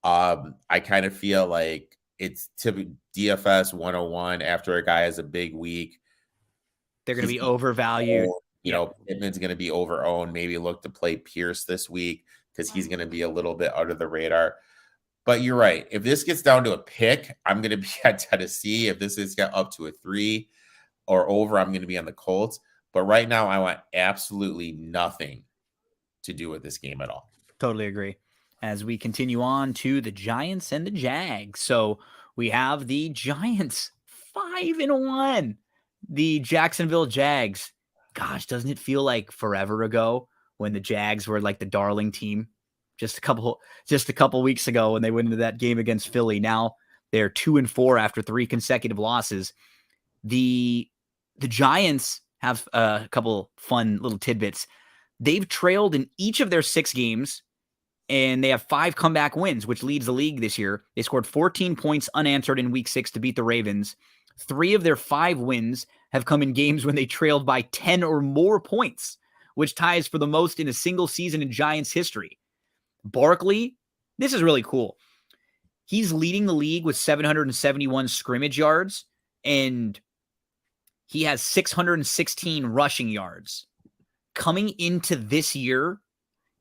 I kind of feel like it's DFS 101 after a guy has a big week. They're going to be overvalued. Pittman's going to be over-owned. Maybe look to play Pierce this week because he's going to be a little bit under the radar. But you're right. If this gets down to a pick, I'm going to be at Tennessee. If this has got up to a 3 or over, I'm going to be on the Colts. But right now, I want absolutely nothing to do with this game at all. Totally agree. As we continue on to the Giants and the Jags. So we have the Giants 5-1. The Jacksonville Jags. Gosh, doesn't it feel like forever ago when the Jags were like the darling team? Just a couple weeks ago when they went into that game against Philly. Now they're 2-4 after 3 consecutive losses. The Giants have a couple fun little tidbits. They've trailed in each of their 6 games, and they have 5 comeback wins, which leads the league this year. They scored 14 points unanswered in week 6 to beat the Ravens. 3 of their 5 wins have come in games when they trailed by 10 or more points, which ties for the most in a single season in Giants history. Barkley, this is really cool. He's leading the league with 771 scrimmage yards, and he has 616 rushing yards. Coming into this year,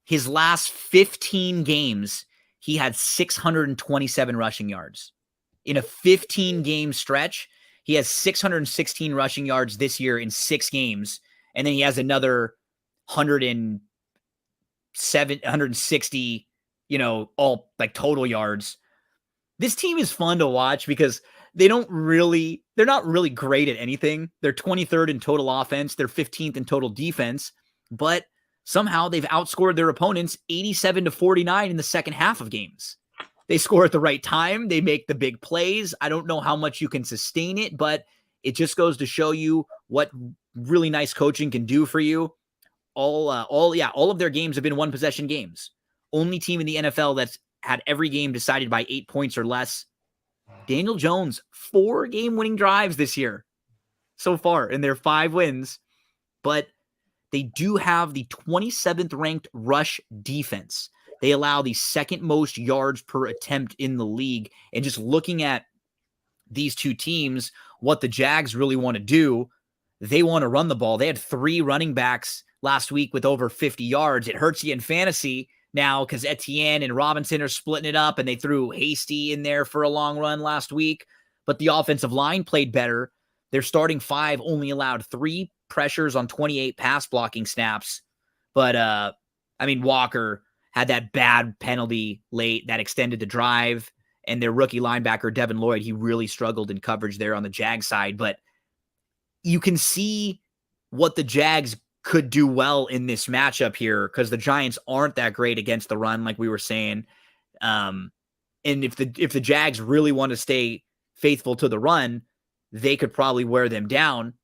his last 15 games, he had 627 rushing yards. In a 15-game stretch, he has 616 rushing yards this year in 6 games, and then he has another 160, all like total yards. This team is fun to watch because they're not really great at anything. They're 23rd in total offense. They're 15th in total defense, but somehow they've outscored their opponents 87-49 in the second half of games. They score at the right time. They make the big plays. I don't know how much you can sustain it, but it just goes to show you what really nice coaching can do for you. All of their games have been 1-possession games. Only team in the NFL that's had every game decided by 8 points or less. Daniel Jones, 4 game-winning drives this year so far in their 5 wins, but they do have the 27th ranked rush defense. They allow the second most yards per attempt in the league. And just looking at these two teams, what the Jags really want to do, they want to run the ball. They had 3 running backs last week with over 50 yards. It hurts you in fantasy now because Etienne and Robinson are splitting it up, and they threw Hasty in there for a long run last week. But the offensive line played better. Their starting 5 only allowed 3 pressures on 28 pass blocking snaps. But, Walker had that bad penalty late that extended the drive, and their rookie linebacker, Devin Lloyd, he really struggled in coverage there on the Jag side. But you can see what the Jags could do well in this matchup here because the Giants aren't that great against the run, like we were saying. And if the Jags really want to stay faithful to the run, they could probably wear them down.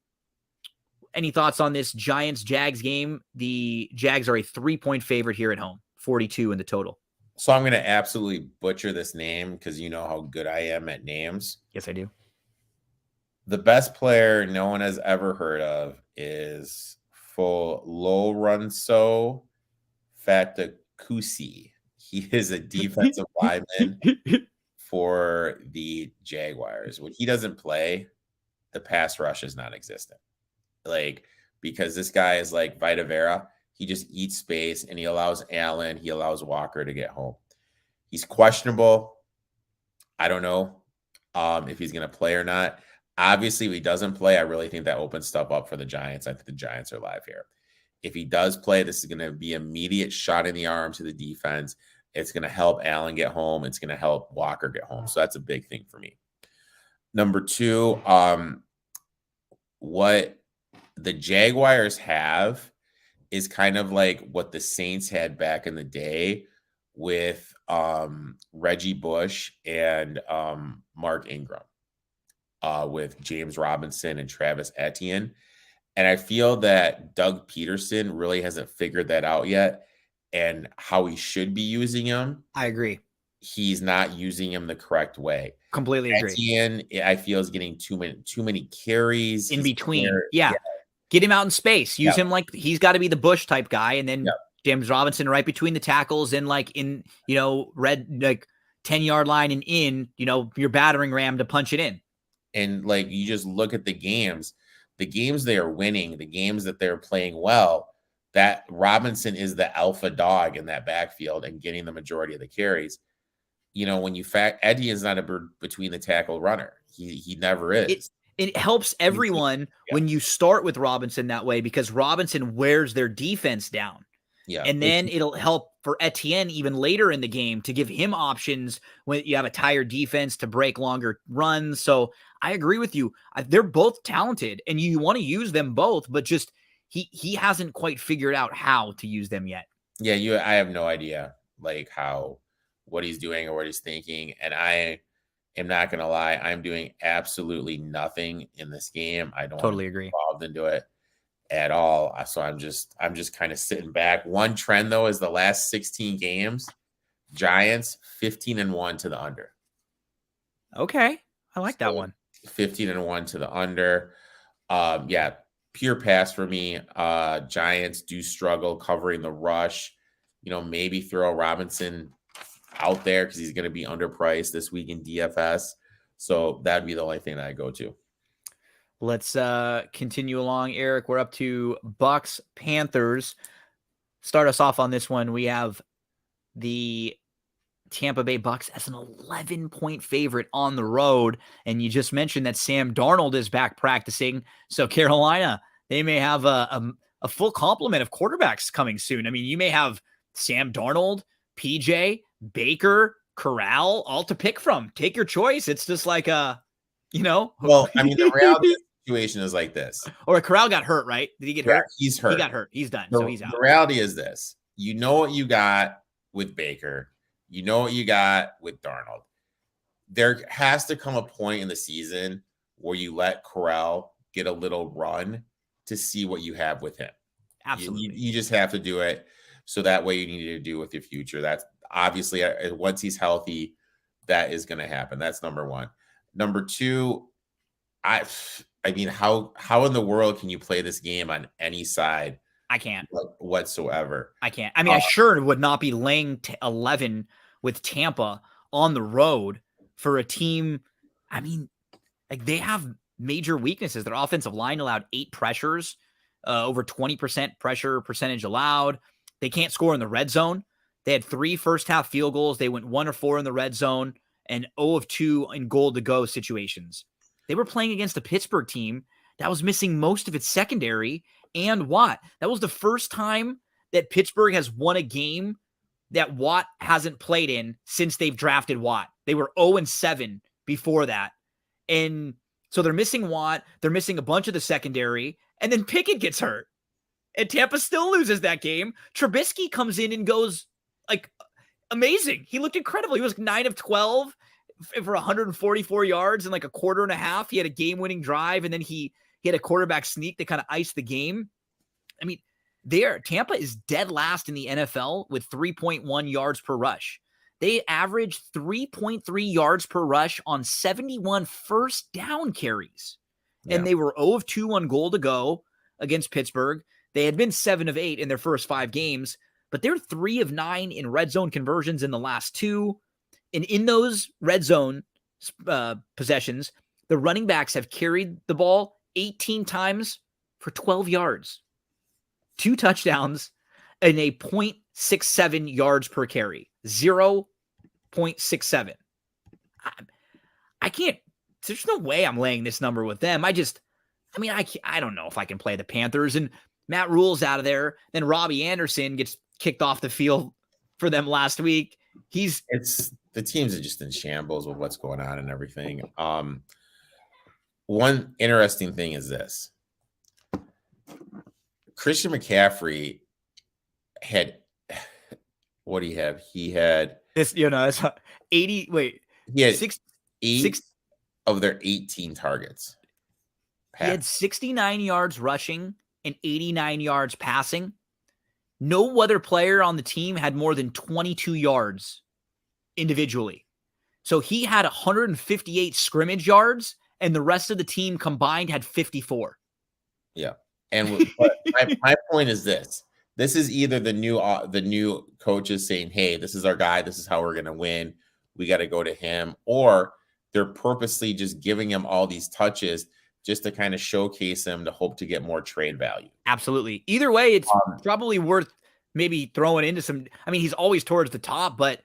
Any thoughts on this Giants-Jags game? The Jags are a 3-point favorite here at home, 42 in the total. So I'm going to absolutely butcher this name because you know how good I am at names. Yes, I do. The best player no one has ever heard of is Lorenzo Fatakusi. He is a defensive lineman for the Jaguars. When he doesn't play, the pass rush is non-existent. Because this guy is like Vita Vera. He just eats space, and he allows Allen, he allows Walker to get home. He's questionable. I don't know if he's going to play or not. Obviously, if he doesn't play, I really think that opens stuff up for the Giants. I think the Giants are live here. If he does play, this is going to be immediate shot in the arm to the defense. It's going to help Allen get home. It's going to help Walker get home. So that's a big thing for me. Number 2, what the Jaguars have is kind of like what the Saints had back in the day with Reggie Bush and Mark Ingram, with James Robinson and Travis Etienne. And I feel that Doug Peterson really hasn't figured that out yet. and how he should be using him, I agree. he's not using him the correct way. Completely agree. Etienne, I feel, is getting too many carries In He's between. yeah, Yeah. Get him out in space. Use yeah, him like he's got to be the Bush type guy. And then yeah. James Robinson right between the tackles and like in, red, like 10-yard line and in, your battering ram to punch it in. And like you just look at the games they are winning, the games that they're playing well, that Robinson is the alpha dog in that backfield and getting the majority of the carries. When you Eddie is not a between the tackle runner. He never is. It helps everyone when you start with Robinson that way because Robinson wears their defense down. Yeah. And then it'll help for Etienne even later in the game to give him options when you have a tired defense to break longer runs. So I agree with you. They're both talented and you want to use them both, but just he hasn't quite figured out how to use them yet. Yeah, I have no idea like what he's doing or what he's thinking. And I am not going to lie. I'm doing absolutely nothing in this game. I don't totally agree involved into it at all. So I'm just kind of sitting back. One trend though is the last 16 games, Giants 15-1 to the under. Okay. I like that one. 15-1 to the under. Yeah, pure pass for me. Giants do struggle covering the rush. Maybe throw Robinson out there because he's going to be underpriced this week in DFS. So that'd be the only thing that I go to. Let's continue along, Eric. We're up to Bucks Panthers. Start us off on this one. We have the Tampa Bay Bucks as an 11-point favorite on the road. And you just mentioned that Sam Darnold is back practicing. So Carolina, they may have a full complement of quarterbacks coming soon. I mean, you may have Sam Darnold, PJ, Baker, Corral, all to pick from. Take your choice. It's just like Well, I mean, the reality situation is like this. Or Corral got hurt, right? Did he get hurt? He's hurt. He got hurt. He's done. So he's out. The reality is this. You know what you got with Baker. You know what you got with Darnold. There has to come a point in the season where you let Corral get a little run to see what you have with him. Absolutely. You just have to do it. So that way you need to do with your future. That's obviously once he's healthy, that is going to happen. That's number one. Number two, I mean, how in the world can you play this game on any side? I can't whatsoever. I can't. I mean, I sure would not be laying 11 with Tampa on the road for a team. I mean, like they have major weaknesses. Their offensive line allowed 8 pressures, over 20% pressure percentage allowed. They can't score in the red zone. They had 3 first-half field goals. They went 1 of 4 in the red zone and 0 of 2 in goal-to-go situations. They were playing against a Pittsburgh team that was missing most of its secondary and Watt. That was the first time that Pittsburgh has won a game that Watt hasn't played in since they've drafted Watt. They were 0-7 before that. And so they're missing Watt. They're missing a bunch of the secondary. And then Pickett gets hurt. And Tampa still loses that game. Trubisky comes in and goes like amazing. He looked incredible. He was 9 of 12 for 144 yards in like a quarter and a half. He had a game-winning drive, and then he had a quarterback sneak that kind of iced the game. I mean, Tampa is dead last in the NFL with 3.1 yards per rush. They averaged 3.3 yards per rush on 71 first down carries. Yeah. And they were 0 of 2 on goal to go against Pittsburgh. They had been 7 of 8 in their first 5 games, but they're 3 of 9 in red zone conversions in the last 2. And in those red zone possessions, the running backs have carried the ball 18 times for 12 yards, 2 touchdowns, and a 0.67 yards per carry, 0.67. I can't, there's no way I'm laying this number with them. I don't know if I can play the Panthers, and Matt Rule's out of there. Then Robbie Anderson gets kicked off the field for them last week. The teams are just in shambles with what's going on and everything. One interesting thing is this. Christian McCaffrey had, what do you have? He had this, it's 80. Wait, he had 6 of their 18 targets. He had 69 yards rushing and 89 yards passing. No other player on the team had more than 22 yards individually. So he had 158 scrimmage yards, and the rest of the team combined had 54. Yeah. And but my point is this. This is either the new coaches saying, "Hey, this is our guy. This is how we're going to win. We got to go to him," or they're purposely just giving him all these touches just to kind of showcase him to hope to get more trade value. Absolutely. Either way, it's probably worth maybe throwing into some. I mean, he's always towards the top, but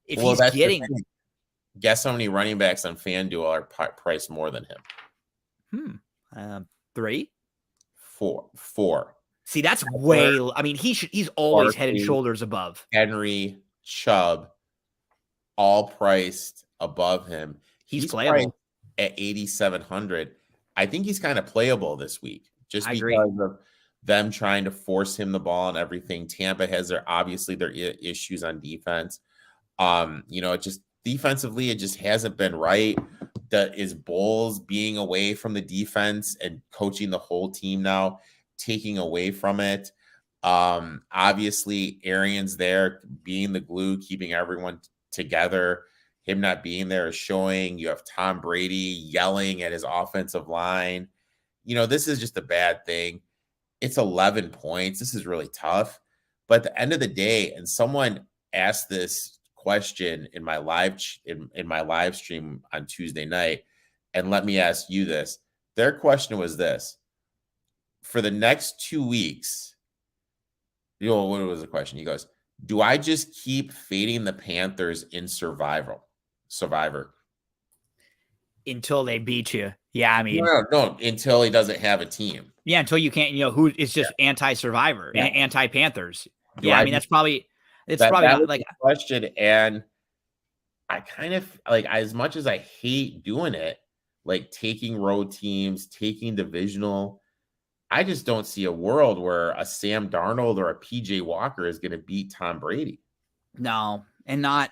if he's that's getting, guess how many running backs on FanDuel are priced more than him? 3, 4. See, that's way. I mean, he's always head and shoulders above. Henry, Chubb, all priced above him. He's playable at 8,700. I think he's kind of playable this week, just because of them trying to force him the ball and everything. Tampa has their issues on defense. It just defensively, it just hasn't been right. That is Bowles being away from the defense and coaching the whole team now, taking away from it. Obviously, Arians there being the glue, keeping everyone together. Him not being there is showing. You have Tom Brady yelling at his offensive line. This is just a bad thing. It's 11 points. This is really tough. But at the end of the day, and someone asked this question in my live stream on Tuesday night, and let me ask you this. Their question was this: for the next 2 weeks, what was the question? He goes, do I just keep fading the Panthers in Survivor until they beat you? Yeah, I mean, no, until he doesn't have a team. Yeah, until you can't, who is just anti-Survivor, anti-Panthers. That's probably not like a question. And I kind of like, as much as I hate doing it, like taking road teams, taking divisional, I just don't see a world where a Sam Darnold or a PJ Walker is going to beat Tom Brady. No, and not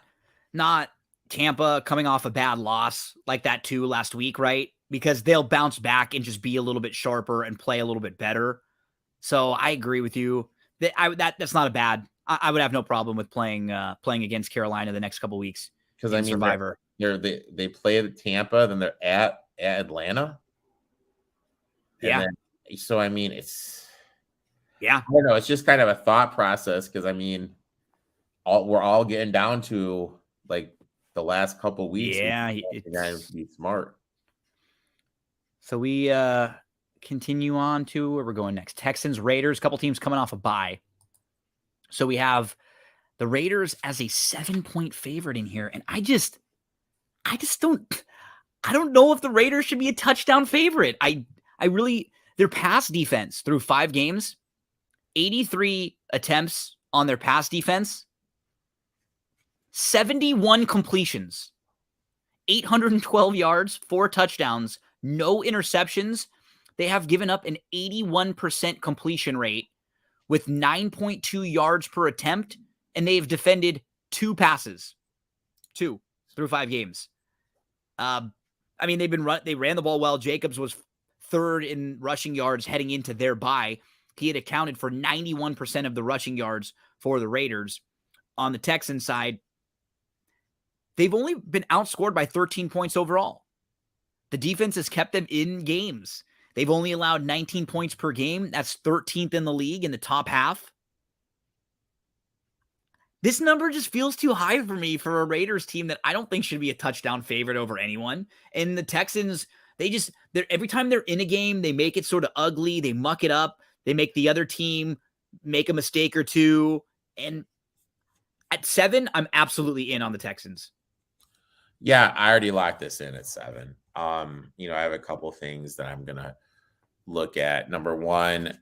Tampa coming off a bad loss like that too last week, right? Because they'll bounce back and just be a little bit sharper and play a little bit better. So I agree with you. That's not a bad. I would have no problem with playing against Carolina the next couple weeks. Because I mean, Survivor. They play Tampa, then they're at Atlanta. So I mean, I don't know. It's just kind of a thought process, because I mean, we're all getting down to like the last couple weeks. Yeah, it's be smart. So we continue on to where we're going next. Texans, Raiders, a couple teams coming off a bye. So we have the Raiders as a 7-point favorite in here, and I don't know if the Raiders should be a touchdown favorite. I really, their pass defense through 5 games, 83 attempts on their pass defense, 71 completions, 812 yards, 4 touchdowns, no interceptions. They have given up an 81% completion rate with 9.2 yards per attempt, and they've defended 2 passes. 2 through 5 games. I mean, they ran the ball well. Jacobs was 3rd in rushing yards heading into their bye. He had accounted for 91% of the rushing yards for the Raiders. On the Texans side, they've only been outscored by 13 points overall. The defense has kept them in games. They've only allowed 19 points per game. That's 13th in the league in the top half. This number just feels too high for me for a Raiders team that I don't think should be a touchdown favorite over anyone. And the Texans, every time they're in a game, they make it sort of ugly. They muck it up. They make the other team make a mistake or two. And at 7, I'm absolutely in on the Texans. Yeah, I already locked this in at 7. I have a couple things that I'm going to look at. Number one,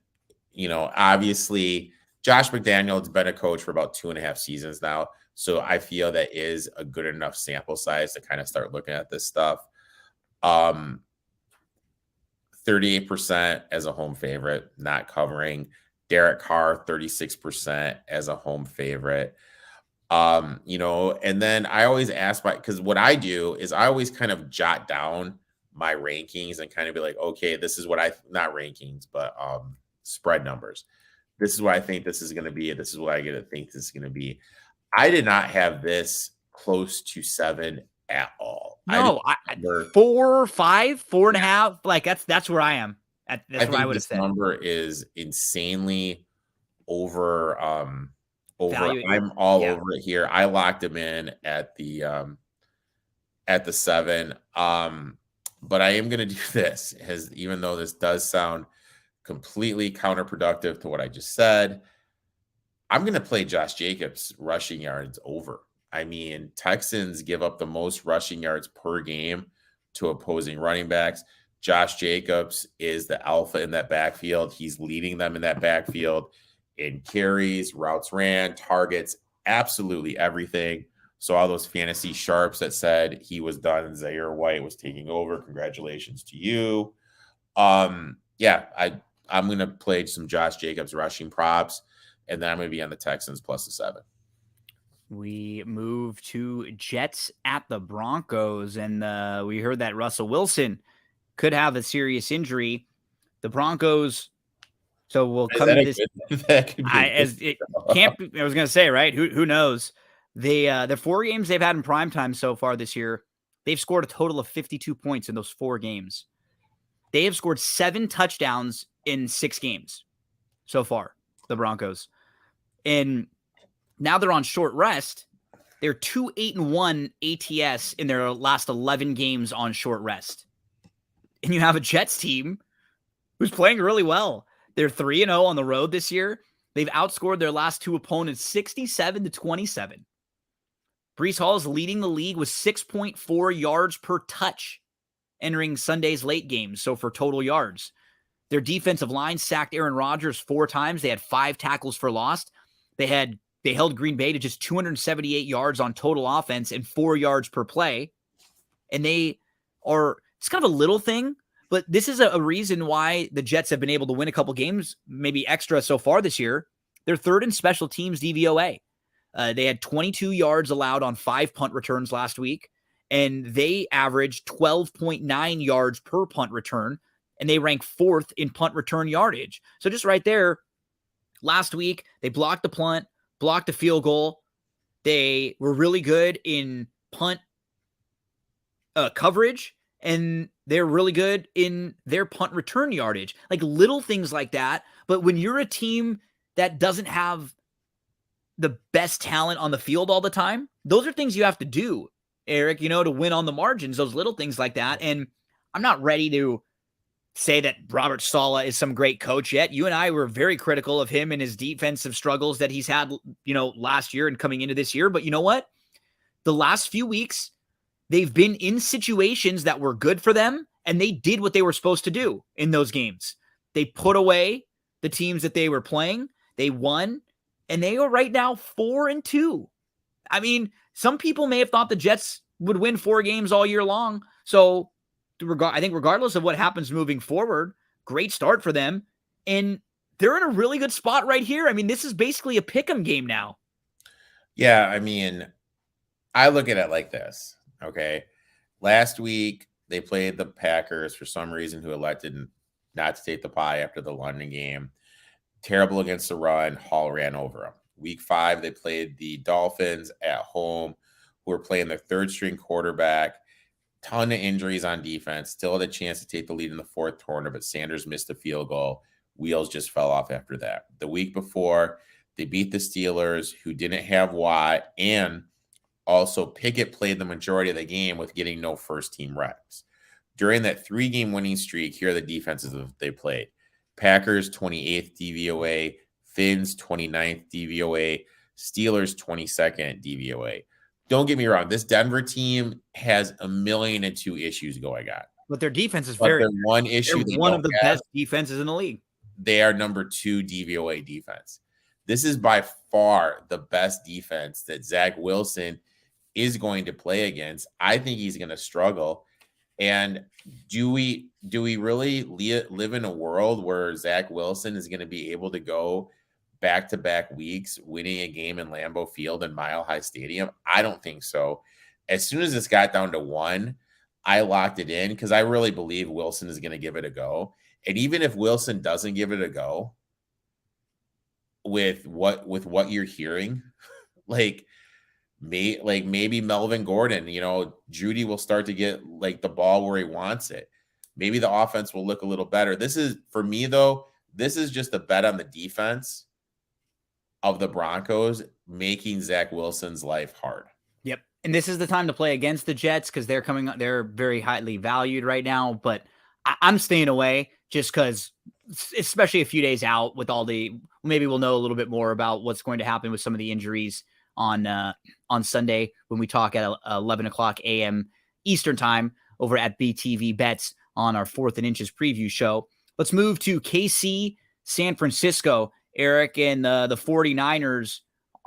obviously Josh McDaniels been a coach for about 2.5 seasons now. So I feel that is a good enough sample size to kind of start looking at this stuff. 38% as a home favorite, not covering. Derek Carr, 36% as a home favorite. And then I always ask because what I do is I always kind of jot down my rankings and kind of be like, okay, this is what not rankings, but spread numbers. This is what I think this is going to be. This is what I get to think this is going to be. I did not have this close to 7 at all. No, 4, 5, 4.5. Like that's where I am. That's where I would have said. Number is insanely over. I'm all over it here. I locked him in at the 7. But I am going to do this, even though this does sound completely counterproductive to what I just said. I'm going to play Josh Jacobs rushing yards over. I mean, Texans give up the most rushing yards per game to opposing running backs. Josh Jacobs is the alpha in that backfield. He's leading them in that backfield in carries, routes ran, targets, absolutely everything. So all those fantasy sharps that said he was done and Zaire White was taking over, congratulations to you. I'm going to play some Josh Jacobs rushing props, and then I'm going to be on the Texans plus the 7. We move to Jets at the Broncos, and we heard that Russell Wilson could have a serious injury. The Broncos, so we'll come to this. I was going to say, right? Who knows? The 4 games they've had in primetime so far this year, they've scored a total of 52 points in those 4 games. They have scored 7 touchdowns in 6 games so far, the Broncos. And now they're on short rest. They're 2-8-1 ATS in their last 11 games on short rest. And you have a Jets team who's playing really well. They're 3-0 on the road this year. They've outscored their last 2 opponents 67-27. Breece Hall is leading the league with 6.4 yards per touch entering Sunday's late games, so for total yards. Their defensive line sacked Aaron Rodgers 4 times. They had 5 tackles for loss. They held Green Bay to just 278 yards on total offense and 4 yards per play. And it's kind of a little thing, but this is a reason why the Jets have been able to win a couple games, maybe extra so far this year. They're 3rd in special teams DVOA. They had 22 yards allowed on 5 punt returns last week, and they averaged 12.9 yards per punt return, and they rank 4th in punt return yardage. So just right there, last week, they blocked the punt, blocked a field goal. They were really good in punt coverage, and they're really good in their punt return yardage. Like little things like that. But when you're a team that doesn't have the best talent on the field all the time, those are things you have to do, Eric, to win on the margins, those little things like that. And I'm not ready to say that Robert Saleh is some great coach yet. You and I were very critical of him and his defensive struggles that he's had, last year and coming into this year. But you know what? The last few weeks, they've been in situations that were good for them, and they did what they were supposed to do in those games. They put away the teams that they were playing. They won, and they are right now 4-2. I mean, some people may have thought the Jets would win 4 games all year long. So I think regardless of what happens moving forward, great start for them. And they're in a really good spot right here. I mean, this is basically a pick'em game now. Yeah, I mean, I look at it like this, okay? Last week, they played the Packers for some reason, who elected not to take the pie after the London game. Terrible against the run. Hall ran over them. Week 5, they played the Dolphins at home, who were playing their 3rd-string quarterback. Ton of injuries on defense. Still had a chance to take the lead in the 4th quarter, but Sanders missed a field goal. Wheels just fell off after that. The week before, they beat the Steelers, who didn't have Watt, and also Pickett played the majority of the game with getting no first-team reps. During that 3-game winning streak, here are the defenses they played. Packers, 28th DVOA. Finns, 29th DVOA. Steelers, 22nd DVOA. Don't get me wrong. This Denver team has 1,000,002 issues going on. But their defense is one issue. They're one of the best defenses in the league. They are number 2 DVOA defense. This is by far the best defense that Zach Wilson is going to play against. I think he's going to struggle. And do we really live in a world where Zach Wilson is going to be able to go back-to-back weeks winning a game in Lambeau Field and Mile High Stadium? I don't think so. As soon as this got down to 1, I locked it in because I really believe Wilson is going to give it a go. And even if Wilson doesn't give it a go, with what you're hearing, like maybe Melvin Gordon, Judy will start to get like the ball where he wants it. Maybe the offense will look a little better. This is, for me though, this is just a bet on the defense of the Broncos making Zach Wilson's life hard. Yep. And this is the time to play against the Jets because they're very highly valued right now. But I'm staying away just because, especially a few days out with maybe we'll know a little bit more about what's going to happen with some of the injuries on Sunday when we talk at 11 o'clock a.m. Eastern time over at BTV Bets on our 4th and Inches preview show. Let's move to KC, San Francisco. Eric, and the 49ers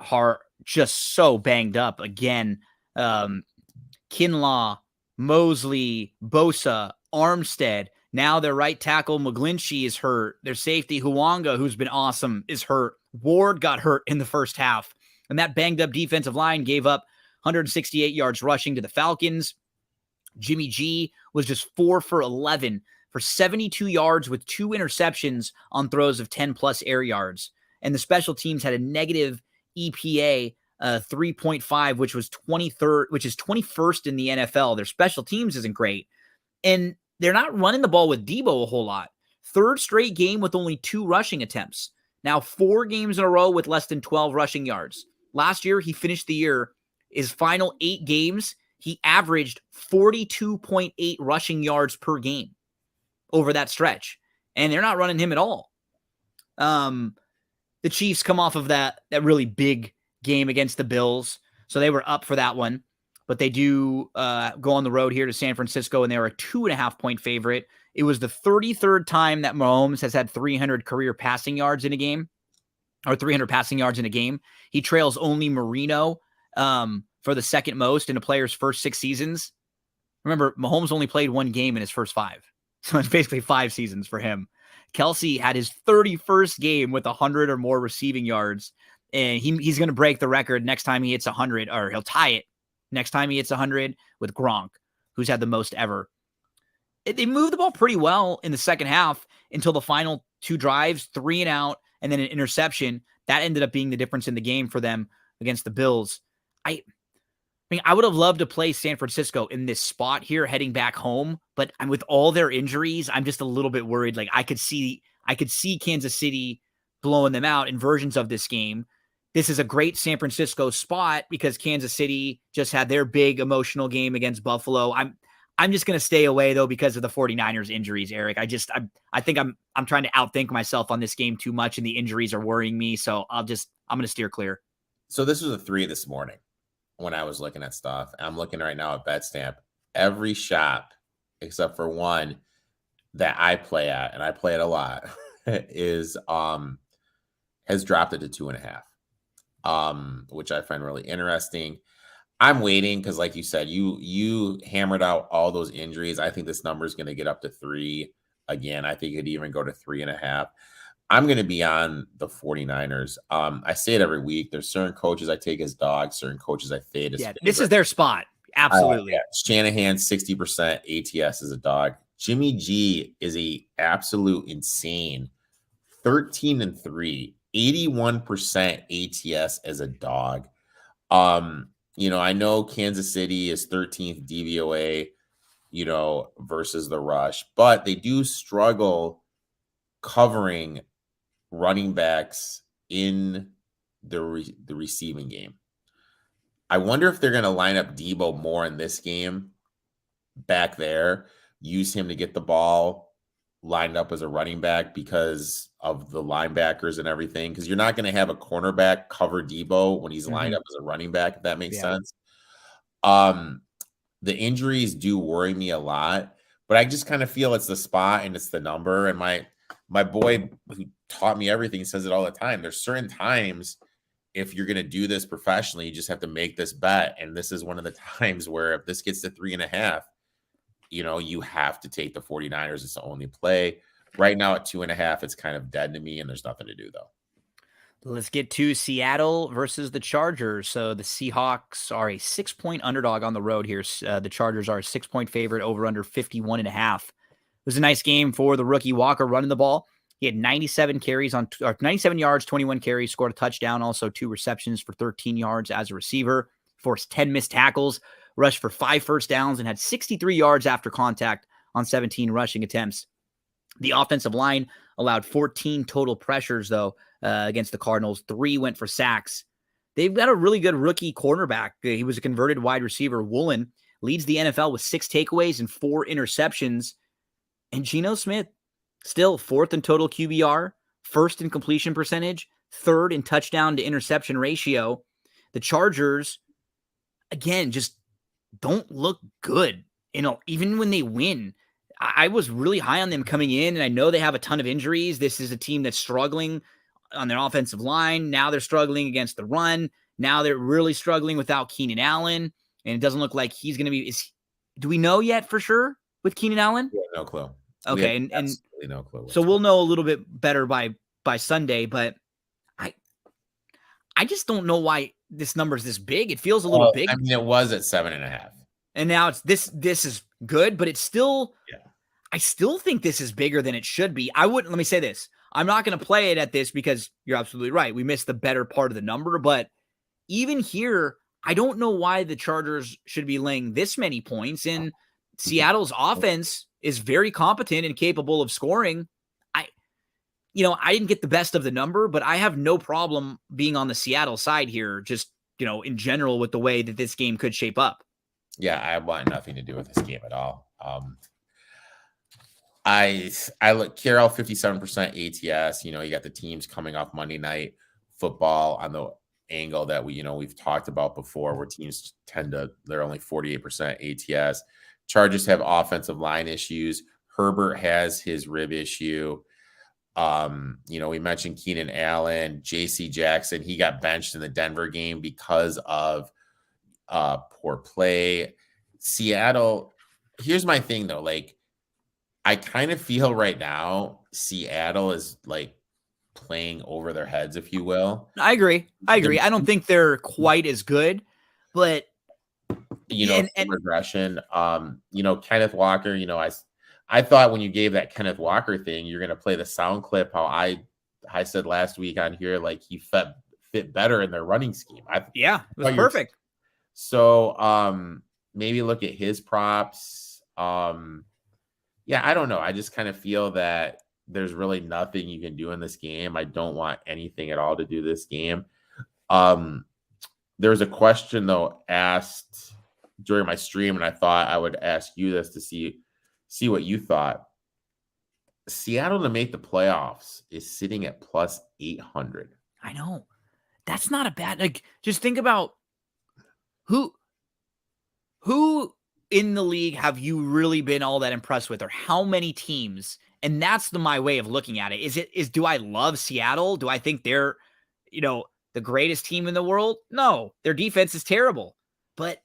are just so banged up again. Kinlaw, Mosley, Bosa, Armstead. Now their right tackle, McGlinchey, is hurt. Their safety, Huanga, who's been awesome, is hurt. Ward got hurt in the first half. And that banged-up defensive line gave up 168 yards rushing to the Falcons. Jimmy G was just 4 for 11 for 72 yards with 2 interceptions on throws of 10-plus air yards. And the special teams had a negative EPA 3.5, which is 21st in the NFL. Their special teams isn't great. And they're not running the ball with Debo a whole lot. 3rd straight game with only 2 rushing attempts. Now 4 games in a row with less than 12 rushing yards. Last year, he finished the year, his final 8 games, he averaged 42.8 rushing yards per game over that stretch. And they're not running him at all. The Chiefs come off of that really big game against the Bills. So they were up for that one. But they do go on the road here to San Francisco, and they're a 2.5-point favorite. It was the 33rd time that Mahomes has had 300 career passing yards in a game, or 300 passing yards in a game. He trails only Marino for the second most in a player's first 6 seasons. Remember, Mahomes only played 1 game in his first 5. So it's basically 5 seasons for him. Kelsey had his 31st game with 100 or more receiving yards, and he's going to break the record next time he hits 100, or he'll tie it next time he hits 100 with Gronk, who's had the most ever. They moved the ball pretty well in the second half until the final 2 drives, 3 and out, and then an interception. That ended up being the difference in the game for them against the Bills. I mean, I would have loved to play San Francisco in this spot here heading back home, but with all their injuries, I'm just a little bit worried. Like I could see Kansas City blowing them out in versions of this game. This is a great San Francisco spot because Kansas City just had their big emotional game against Buffalo. I'm just going to stay away though because of the 49ers injuries, Eric. I think I'm trying to outthink myself on this game too much and the injuries are worrying me, so I'm going to steer clear. So this was a 3 this morning when I was looking at stuff. I'm looking right now at BetStamp. Every shop except for one that I play at, and I play it a lot, is has dropped it to 2.5, which I find really interesting. I'm waiting because, like you said, you hammered out all those injuries. I think this number is going to get up to 3 again. I think it'd even go to 3.5. I'm going to be on the 49ers. I say it every week. There's certain coaches I take as dogs, certain coaches I fade as favorite. This is their spot. Absolutely. Shanahan, 60% ATS as a dog. Jimmy G is a absolute insane 13-3, 81% ATS as a dog. I know Kansas City is 13th DVOA, versus the rush, but they do struggle covering running backs in the receiving game. I wonder if they're going to line up Debo more in this game back there, use him to get the ball lined up as a running back because of the linebackers and everything. Because you're not going to have a cornerback cover Debo when he's lined up as a running back, if that makes sense. The injuries do worry me a lot, but I just kind of feel it's the spot and it's the number. And my boy who taught me everything says it all the time. There's certain times if you're going to do this professionally, you just have to make this bet. And this is one of the times where if this gets to 3.5, you have to take the 49ers. It's the only play. Right now at 2.5, it's kind of dead to me, and there's nothing to do, though. Let's get to Seattle versus the Chargers. So the Seahawks are a 6-point underdog on the road here. The Chargers are a 6-point favorite, over under 51.5. It was a nice game for the rookie Walker running the ball. He had 97 carries or 97 yards, 21 carries, scored a touchdown, also 2 receptions for 13 yards as a receiver, forced 10 missed tackles, rushed for 5 first downs, and had 63 yards after contact on 17 rushing attempts. The offensive line allowed 14 total pressures, though, against the Cardinals. 3 went for sacks. They've got a really good rookie cornerback. He was a converted wide receiver. Woolen leads the NFL with 6 takeaways and 4 interceptions. And Geno Smith, still 4th in total QBR, 1st in completion percentage, 3rd in touchdown to interception ratio. The Chargers, again, just don't look good. Even when they win, I was really high on them coming in, and I know they have a ton of injuries. This is a team that's struggling on their offensive line. Now they're struggling against the run. Now they're really struggling without Keenan Allen, and it doesn't look like he's going to be. Do we know yet for sure with Keenan Allen? We have no clue. Okay, and absolutely no clue. So we'll know a little bit better by Sunday, but I just don't know why this number is this big. It feels a little big. I mean, it was at 7.5, and now it's this. This is good, but it's still. Yeah. I still think this is bigger than it should be. Let me say this. I'm not going to play it at this because you're absolutely right. We missed the better part of the number, but even here, I don't know why the Chargers should be laying this many points. And Seattle's offense is very competent and capable of scoring. I didn't get the best of the number, but I have no problem being on the Seattle side here, just, in general with the way that this game could shape up. Yeah, I want nothing to do with this game at all. I look Carroll 57% ATS. You got the teams coming off Monday Night Football on the angle that we've talked about before, where teams they're only 48% ATS. Chargers have offensive line issues. Herbert has his rib issue. We mentioned Keenan Allen, J.C. Jackson. He got benched in the Denver game because of poor play. Seattle. Here's my thing though, I kind of feel right now Seattle is playing over their heads, if you will. I agree. I don't think they're quite as good, but regression. Kenneth Walker, I thought when you gave that Kenneth Walker thing, you're going to play the sound clip. How I said last week on here, he fit better in their running scheme. It was perfect. So maybe look at his props. I don't know. I just kind of feel that there's really nothing you can do in this game. I don't want anything at all to do this game. There was a question though asked during my stream, and I thought I would ask you this to see what you thought. Seattle to make the playoffs is sitting at plus 800. I know. That's not a bad, just think about who in the league have you really been all that impressed with, or how many teams? And that's my way of looking at it. Do I love Seattle? Do I think they're, the greatest team in the world? No, their defense is terrible, but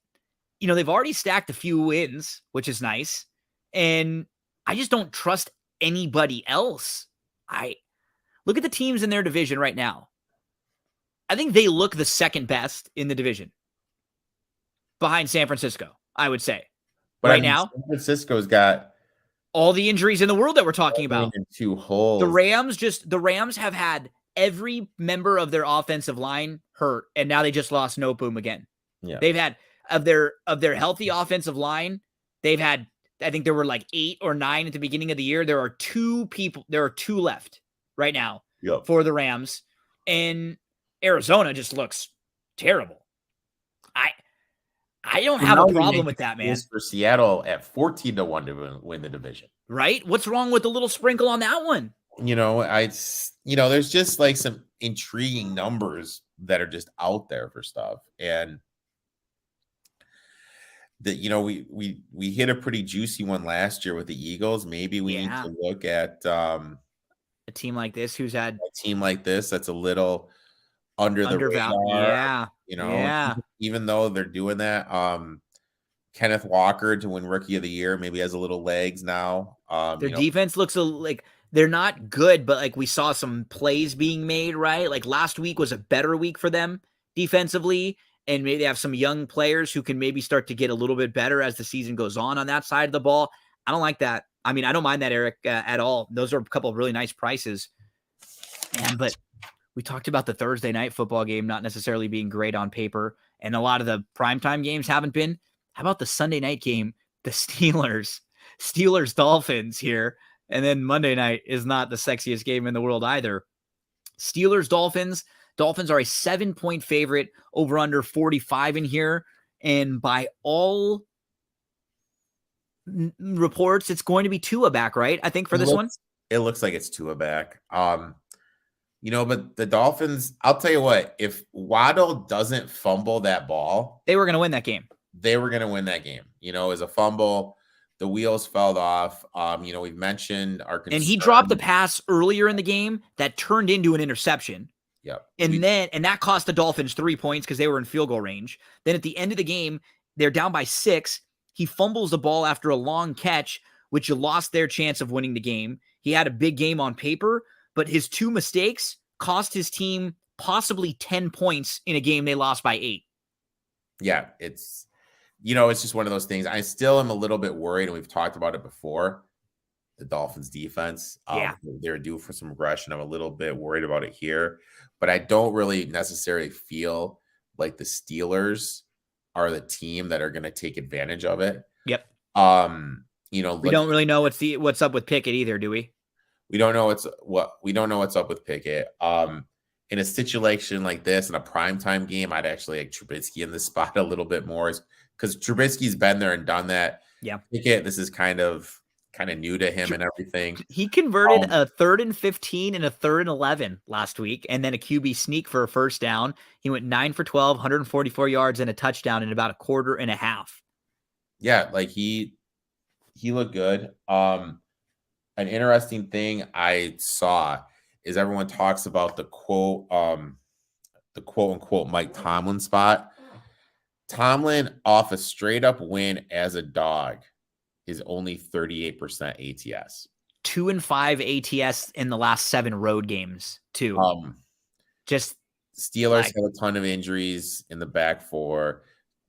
they've already stacked a few wins, which is nice. And I just don't trust anybody else. I look at the teams in their division right now. I think they look the second best in the division behind San Francisco, I would say. But now, San Francisco's got all the injuries in the world that we're talking about. 2 holes. The Rams have had every member of their offensive line hurt, and now they just lost Noteboom again. Yeah. They've had of their healthy offensive line, they've had, I think there were 8 or 9 at the beginning of the year. There are 2 left right now for the Rams, and Arizona just looks terrible. I don't have a problem with that, man. For Seattle at 14-1 to win the division. Right? What's wrong with the little sprinkle on that one? There's just some intriguing numbers that are just out there for stuff. And that, we hit a pretty juicy one last year with the Eagles. Maybe we need to look at a team like this a team like this that's a little under the radar. Even though they're doing that. Kenneth Walker to win Rookie of the Year maybe has a little legs now. Their defense looks like they're not good, but we saw some plays being made, right? Last week was a better week for them defensively, and maybe they have some young players who can maybe start to get a little bit better as the season goes on that side of the ball. I don't like that. I mean, I don't mind that, Eric, at all. Those are a couple of really nice prices. Man, but we talked about the Thursday night football game not necessarily being great on paper, and a lot of the primetime games haven't been. How about the Sunday night game? The Steelers Dolphins here. And then Monday night is not the sexiest game in the world either. Steelers Dolphins. Dolphins are a 7-point favorite, over under 45 in here. And by all reports, it's going to be Tua back, right? I think for this one. It looks like it's Tua back. But the Dolphins, I'll tell you what, if Waddle doesn't fumble that ball, they were going to win that game. They were going to win that game. As a fumble, the wheels fell off. We've mentioned our concern. And he dropped the pass earlier in the game that turned into an interception. Yep. And that cost the Dolphins 3 points because they were in field goal range. Then at the end of the game, they're down by 6. He fumbles the ball after a long catch, which lost their chance of winning the game. He had a big game on paper, but his 2 mistakes cost his team possibly 10 points in a game they lost by 8. Yeah, it's just one of those things. I still am a little bit worried, and we've talked about it before. The Dolphins defense, they're due for some regression. I'm a little bit worried about it here, but I don't really necessarily feel like the Steelers are the team that are going to take advantage of it. Yep. We don't really know what's up with Pickett either, do we? We don't know what's up with Pickett. In a situation like this, in a primetime game, I'd actually like Trubisky in this spot a little bit more, because Trubisky's been there and done that. Yeah. Pickett, this is kind of new to him and everything. He converted a 3rd and 15 and a 3rd and 11 last week, and then a QB sneak for a first down. He went 9 for 12, 144 yards and a touchdown in about a quarter and a half. Yeah, like he looked good. An interesting thing I saw is everyone talks about the quote unquote Mike Tomlin spot. Tomlin off a straight up win as a dog is only 38% ATS. 2-5 ATS in the last 7 road games too. Just Steelers have a ton of injuries in the back 4,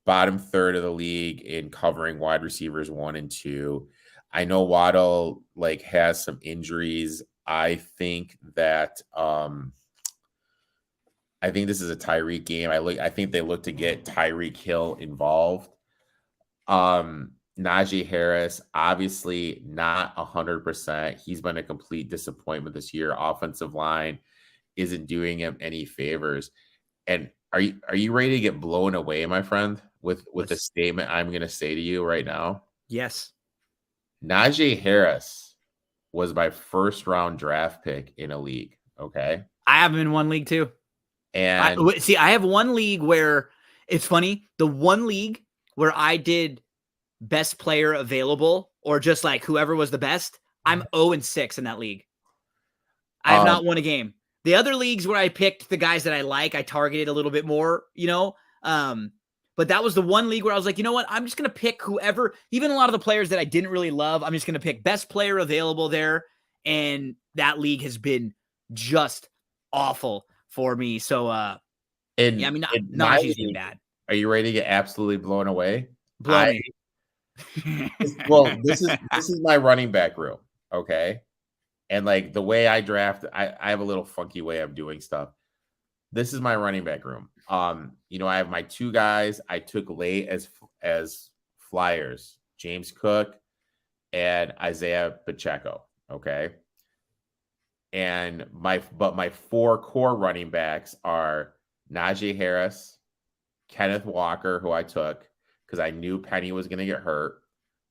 bottom 3rd of the league in covering wide receivers 1 and 2. I know Waddle has some injuries. I think that I think this is a Tyreek game. I think they look to get Tyreek Hill involved. Najee Harris, obviously not 100%. He's been a complete disappointment this year. Offensive line isn't doing him any favors. And are you ready to get blown away, my friend, with the statement I'm going to say to you right now? Yes. Najee Harris was my 1st round draft pick in a league. Okay. I have him in one league too. And I have one league where it's funny. The one league where I did best player available, or just like whoever was the best, I'm 0-6 in that league. I have not won a game. The other leagues where I picked the guys that I targeted a little bit more, but that was the one league where I was like, you know what? I'm just going to pick whoever, even a lot of the players that I didn't really love. I'm just going to pick best player available there. And that league has been just awful for me. So, Najee's been bad. Are you ready to get absolutely blown away? Blow me. Well, this is my running back room. Okay. And the way I draft, I have a little funky way of doing stuff. This is my running back room. I have my 2 guys I took late as flyers, James Cook and Isaiah Pacheco. Okay. And my 4 core running backs are Najee Harris, Kenneth Walker, who I took because I knew Penny was going to get hurt,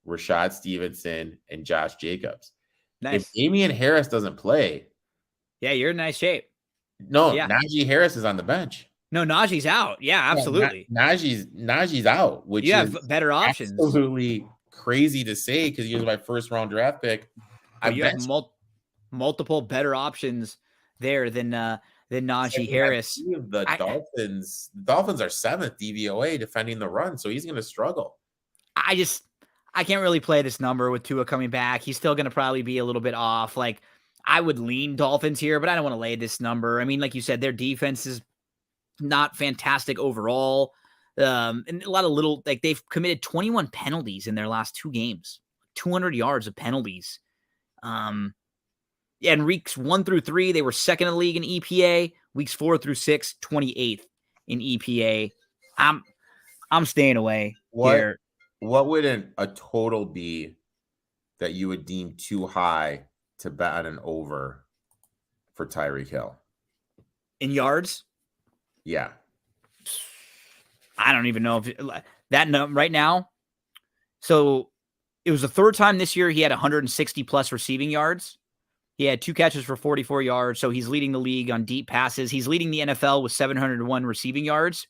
Rashad Stevenson, and Josh Jacobs. Nice. If Damian Harris doesn't play, yeah, you're in nice shape. No, yeah. Najee Harris is on the bench. No, Najee's out. Yeah, absolutely. Najee's out, which is better options. Absolutely crazy to say because he was my 1st round draft pick. You have multiple better options there than Najee Harris. The Dolphins are 7th DVOA defending the run, so he's going to struggle. I can't really play this number with Tua coming back. He's still going to probably be a little bit off. I would lean Dolphins here, but I don't want to lay this number. I mean, like you said, their defense is not fantastic overall. And a lot of they've committed 21 penalties in their last 2 games. 200 yards of penalties. Yeah, and weeks 1 through 3, they were second in the league in EPA. Weeks 4 through 6, 28th in EPA. I'm staying away here. What would a total be that you would deem too high to bet on an over for Tyreek Hill? In yards? Yeah. I don't even know if that number right now. So it was the third time this year he had 160 plus receiving yards. He had 2 catches for 44 yards. So he's leading the league on deep passes. He's leading the NFL with 701 receiving yards.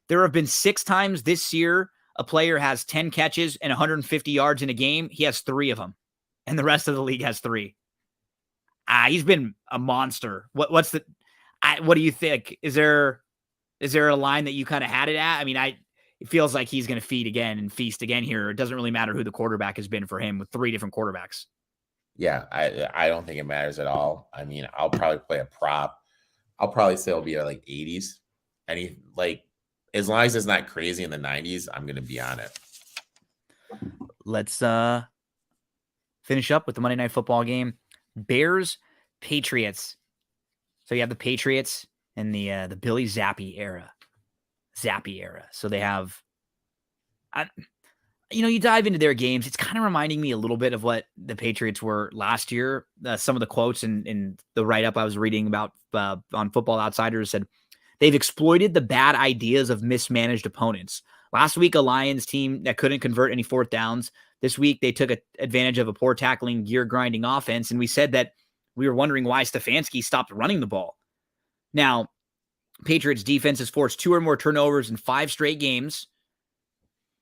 There have been 6 times this year a player has 10 catches and 150 yards in a game. He has 3 of them, and the rest of the league has 3. He's been a monster. What do you think? Is there a line that you kind of had it at? I mean, it feels like he's going to feed again and feast again here. It doesn't really matter who the quarterback has been for him with 3 different quarterbacks. Yeah, I don't think it matters at all. I mean, I'll probably play a prop. I'll probably say it'll be at like 80s. As long as it's not crazy in the 90s, I'm going to be on it. Let's finish up with the Monday Night Football game. Bears, Patriots. So you have the Patriots in the Billy Zappi era. So they have, you dive into their games. It's kind of reminding me a little bit of what the Patriots were last year. Some of the quotes in the write-up I was reading about on Football Outsiders said, they've exploited the bad ideas of mismanaged opponents. Last week, a Lions team that couldn't convert any 4th downs. This week, they took advantage of a poor tackling, gear-grinding offense, and we said that we were wondering why Stefanski stopped running the ball. Now, Patriots defense has forced 2 or more turnovers in 5 straight games.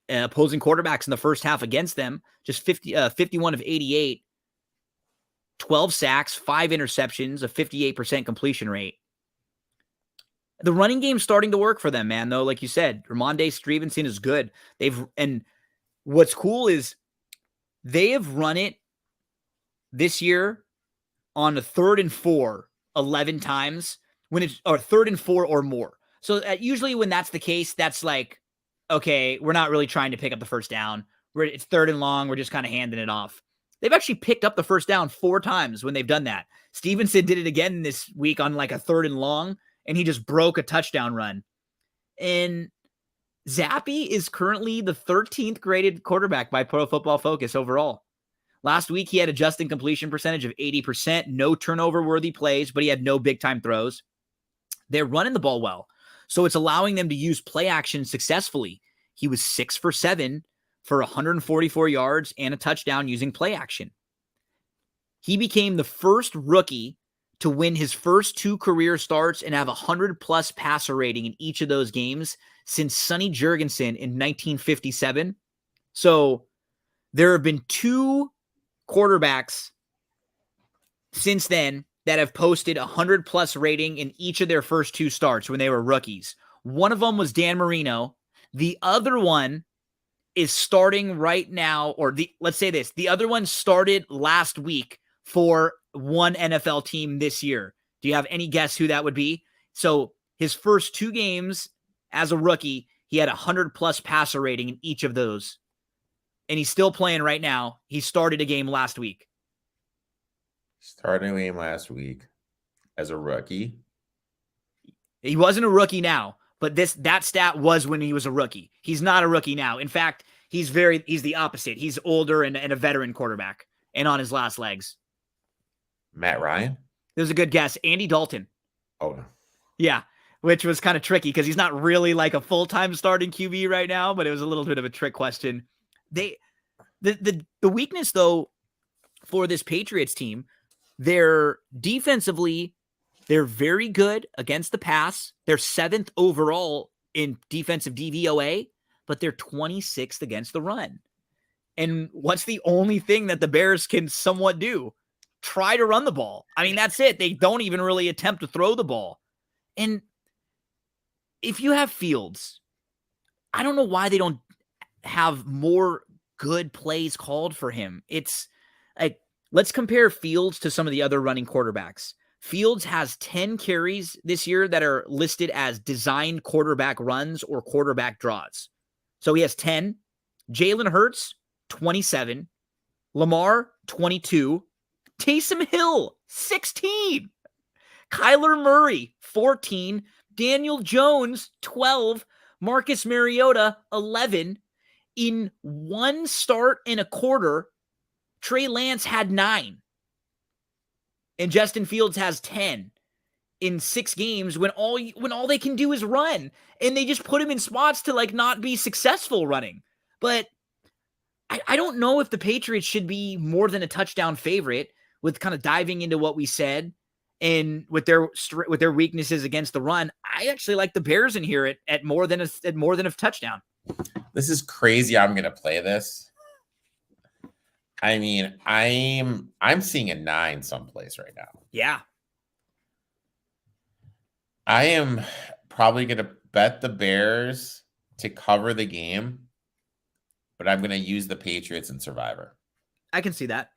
Opposing quarterbacks in the first half against them, just 51 of 88, 12 sacks, 5 interceptions, a 58% completion rate. The running game's starting to work for them, man, though. Like you said, Ramondre Stevenson is good. And what's cool is they have run it this year on a 3rd and 4 11 times or 3rd and 4 or more. So usually when that's the case, that's like, okay, we're not really trying to pick up the first down. It's 3rd and long. We're just kind of handing it off. They've actually picked up the first down 4 times when they've done that. Stevenson did it again this week on like a 3rd and long, and he just broke a touchdown run. And Zappi is currently the 13th graded quarterback by Pro Football Focus overall. Last week, he had a just completion percentage of 80%, no turnover-worthy plays, but he had no big-time throws. They're running the ball well, so it's allowing them to use play action successfully. He was 6 for 7 for 144 yards and a touchdown using play action. He became the first rookie to win his first 2 career starts and have 100-plus passer rating in each of those games since Sonny Jurgensen in 1957. So there have been 2 quarterbacks since then that have posted 100-plus rating in each of their first 2 starts when they were rookies. One of them was Dan Marino. The other one is starting right now, let's say this. The other one started last week for one NFL team this year. Do you have any guess who that would be? So his first 2 games as a rookie, he had 100-plus passer rating in each of those. And he's still playing right now. He started a game last week. Starting a game last week as a rookie. He wasn't a rookie now, but that stat was when he was a rookie. He's not a rookie now. In fact, he's the opposite. He's older and a veteran quarterback and on his last legs. Matt Ryan? That was a good guess. Andy Dalton. Oh, no. Yeah, which was kind of tricky because he's not really like a full-time starting QB right now, but it was a little bit of a trick question. The weakness, though, for this Patriots team, they're defensively, they're very good against the pass. They're 7th overall in defensive DVOA, but they're 26th against the run. And what's the only thing that the Bears can somewhat do? Try to run the ball. I mean, that's it. They don't even really attempt to throw the ball. And if you have Fields, I don't know why they don't have more good plays called for him. It's like, let's compare Fields to some of the other running quarterbacks. Fields has 10 carries this year that are listed as designed quarterback runs or quarterback draws. So he has 10. Jalen Hurts, 27. Lamar, 22. Taysom Hill, 16. Kyler Murray, 14. Daniel Jones, 12. Marcus Mariota, 11. In one start and a quarter, Trey Lance had 9. And Justin Fields has 10 in 6 games when all they can do is run. And they just put him in spots to like not be successful running. But I don't know if the Patriots should be more than a touchdown favorite, with kind of diving into what we said and with their weaknesses against the run. I actually like the Bears in here at more than a touchdown. This is crazy. I'm gonna play this. I mean, I'm seeing a 9 someplace right now. Yeah. I am probably gonna bet the Bears to cover the game, but I'm gonna use the Patriots in Survivor. I can see that.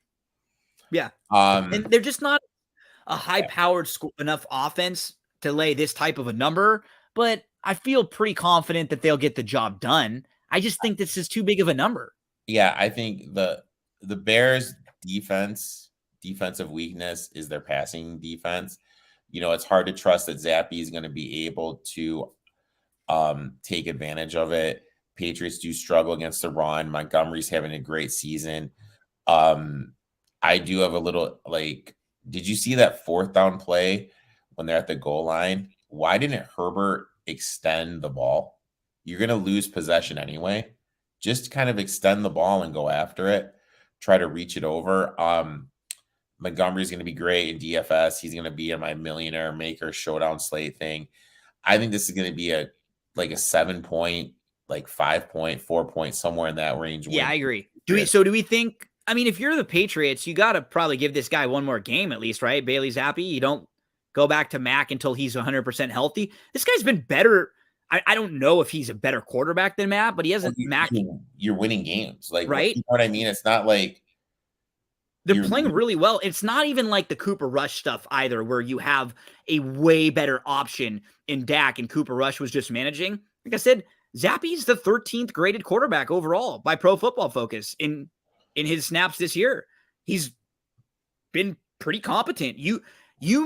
Yeah. And Um, they're just not a high-powered enough offense to lay this type of a number, but I feel pretty confident that they'll get the job done. I just think this is too big of a number. yeah, I think the Bears defensive weakness is their passing defense. You know, it's hard to trust that Zappy is going to be able to take advantage of it. Patriots do struggle against the run. Montgomery's having a great season. I do have a little like, did you see that 4th down play when they're at the goal line? Why didn't Herbert extend the ball? You're going to lose possession anyway. Just kind of extend the ball and go after it. Try to reach it over. Montgomery's going to be great in DFS. He's going to be in my millionaire maker showdown slate thing. I think this is going to be a 7-point, like 5-point, 4-point, somewhere in that range. Yeah, I agree. Do we think, I mean, if you're the Patriots, you got to probably give this guy one more game at least, right? Bailey Zappi, you don't go back to Mac until he's 100% healthy. This guy's been better. I don't know if he's a better quarterback than Matt, but he hasn't. Mac, you're winning games, like, right? You know what I mean? It's not like they're playing really well. It's not even like the Cooper Rush stuff either, where you have a way better option in Dak and Cooper Rush was just managing. Like I said, Zappy's the 13th graded quarterback overall by Pro Football Focus in his snaps this year. He's been pretty competent. You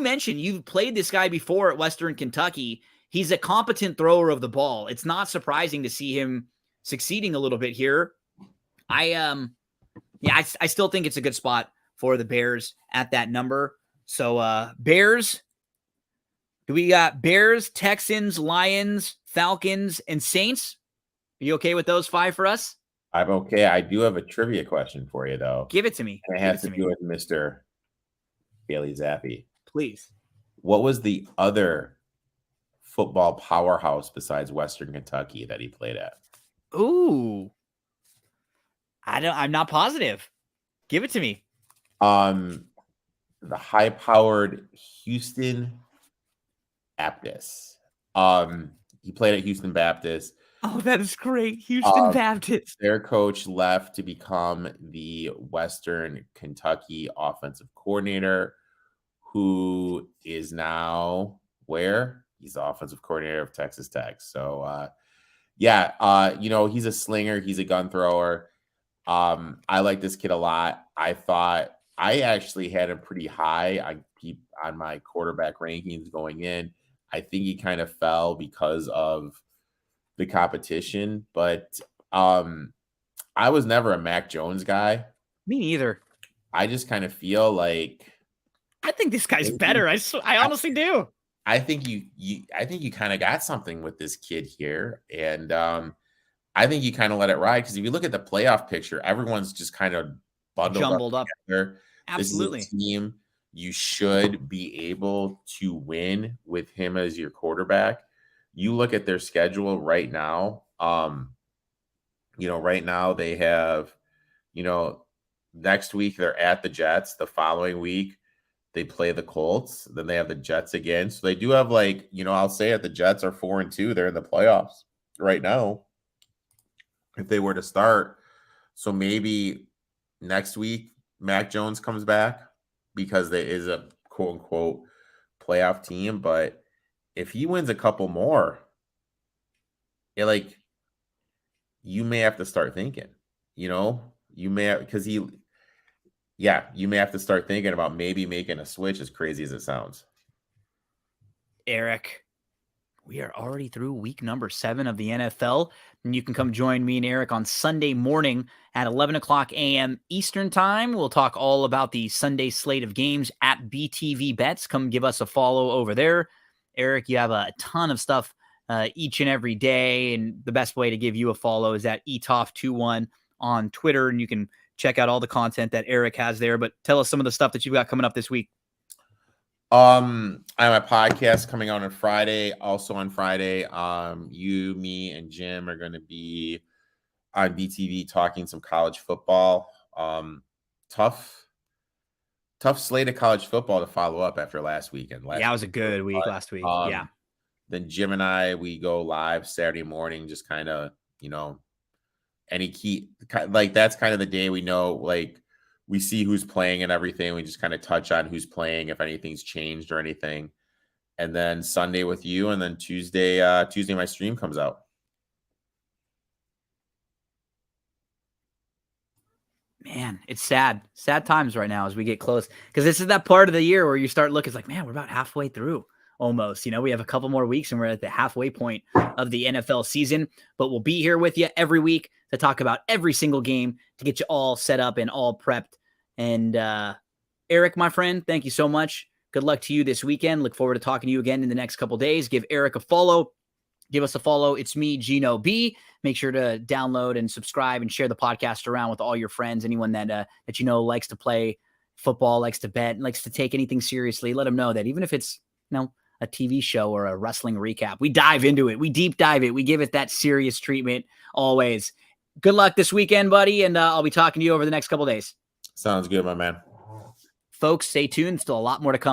mentioned you've played this guy before at Western Kentucky. He's a competent thrower of the ball. It's not surprising to see him succeeding a little bit here. I still think it's a good spot for the Bears at that number. So Bears, we got Bears, Texans, Lions, Falcons, and Saints. Are you okay with those 5 for us? I'm okay. I do have a trivia question for you, though. Give it to me. And it has to do with Mr. Bailey Zappi. Please. What was the other football powerhouse besides Western Kentucky that he played at? Ooh. I'm not positive. Give it to me. The high-powered Houston Baptist. He played at Houston Baptist. Oh, that is great. Houston Baptist. Their coach left to become the Western Kentucky offensive coordinator, who is now where? He's the offensive coordinator of Texas Tech. So, he's a slinger. He's a gun thrower. I like this kid a lot. I thought I actually had him pretty high on my quarterback rankings going in. I think he kind of fell because of the competition, but I was never a Mac Jones guy. Me neither. I just kind of feel like I think this guy's better. I honestly do. I think you kind of got something with this kid here, and I think you kind of let it ride, because if you look at the playoff picture, everyone's just kind of jumbled up together. Absolutely. This is a team you should be able to win with him as your quarterback. You look at their schedule right now. Right now they have, next week they're at the Jets. The following week they play the Colts. Then they have the Jets again. So they do have, I'll say it, the Jets are 4-2. They're in the playoffs right now if they were to start. So maybe next week Mac Jones comes back, because there is a quote unquote playoff team. But if he wins a couple more, you may have to start thinking, you may have, because yeah, you may have to start thinking about maybe making a switch, as crazy as it sounds. Eric, we are already through week number 7 of the NFL, and you can come join me and Eric on Sunday morning at 11 o'clock a.m. Eastern time. We'll talk all about the Sunday slate of games at BTV Bets. Come give us a follow over there. Eric, you have a ton of stuff each and every day, and the best way to give you a follow is at etoff21 on Twitter, and you can check out all the content that Eric has there. But tell us some of the stuff that you've got coming up this week. I have a podcast coming out on Friday. Also on Friday, you, me, and Jim are going to be on BTV talking some college football. Tough slate of college football to follow up after last weekend. Yeah, it was a good week last week. Yeah. Then Jim and I, we go live Saturday morning, just kind of, any key, like that's kind of the day we know, like we see who's playing and everything. We just kind of touch on who's playing, if anything's changed or anything. And then Sunday with you, and then Tuesday my stream comes out. Man, it's sad times right now as we get close, because this is that part of the year where you start looking, it's like, man, we're about halfway through almost. We have a couple more weeks and we're at the halfway point of the NFL season, but we'll be here with you every week to talk about every single game, to get you all set up and all prepped. And Eric, my friend, thank you so much. Good luck to you this weekend. Look forward to talking to you again in the next couple days. Give Eric a follow. Give us a follow. It's me, Gino B. Make sure to download and subscribe and share the podcast around with all your friends. Anyone that likes to play football, likes to bet, likes to take anything seriously. Let them know that even if it's a TV show or a wrestling recap, we dive into it. We deep dive it. We give it that serious treatment always. Good luck this weekend, buddy, and I'll be talking to you over the next couple days. Sounds good, my man. Folks, stay tuned. Still a lot more to come.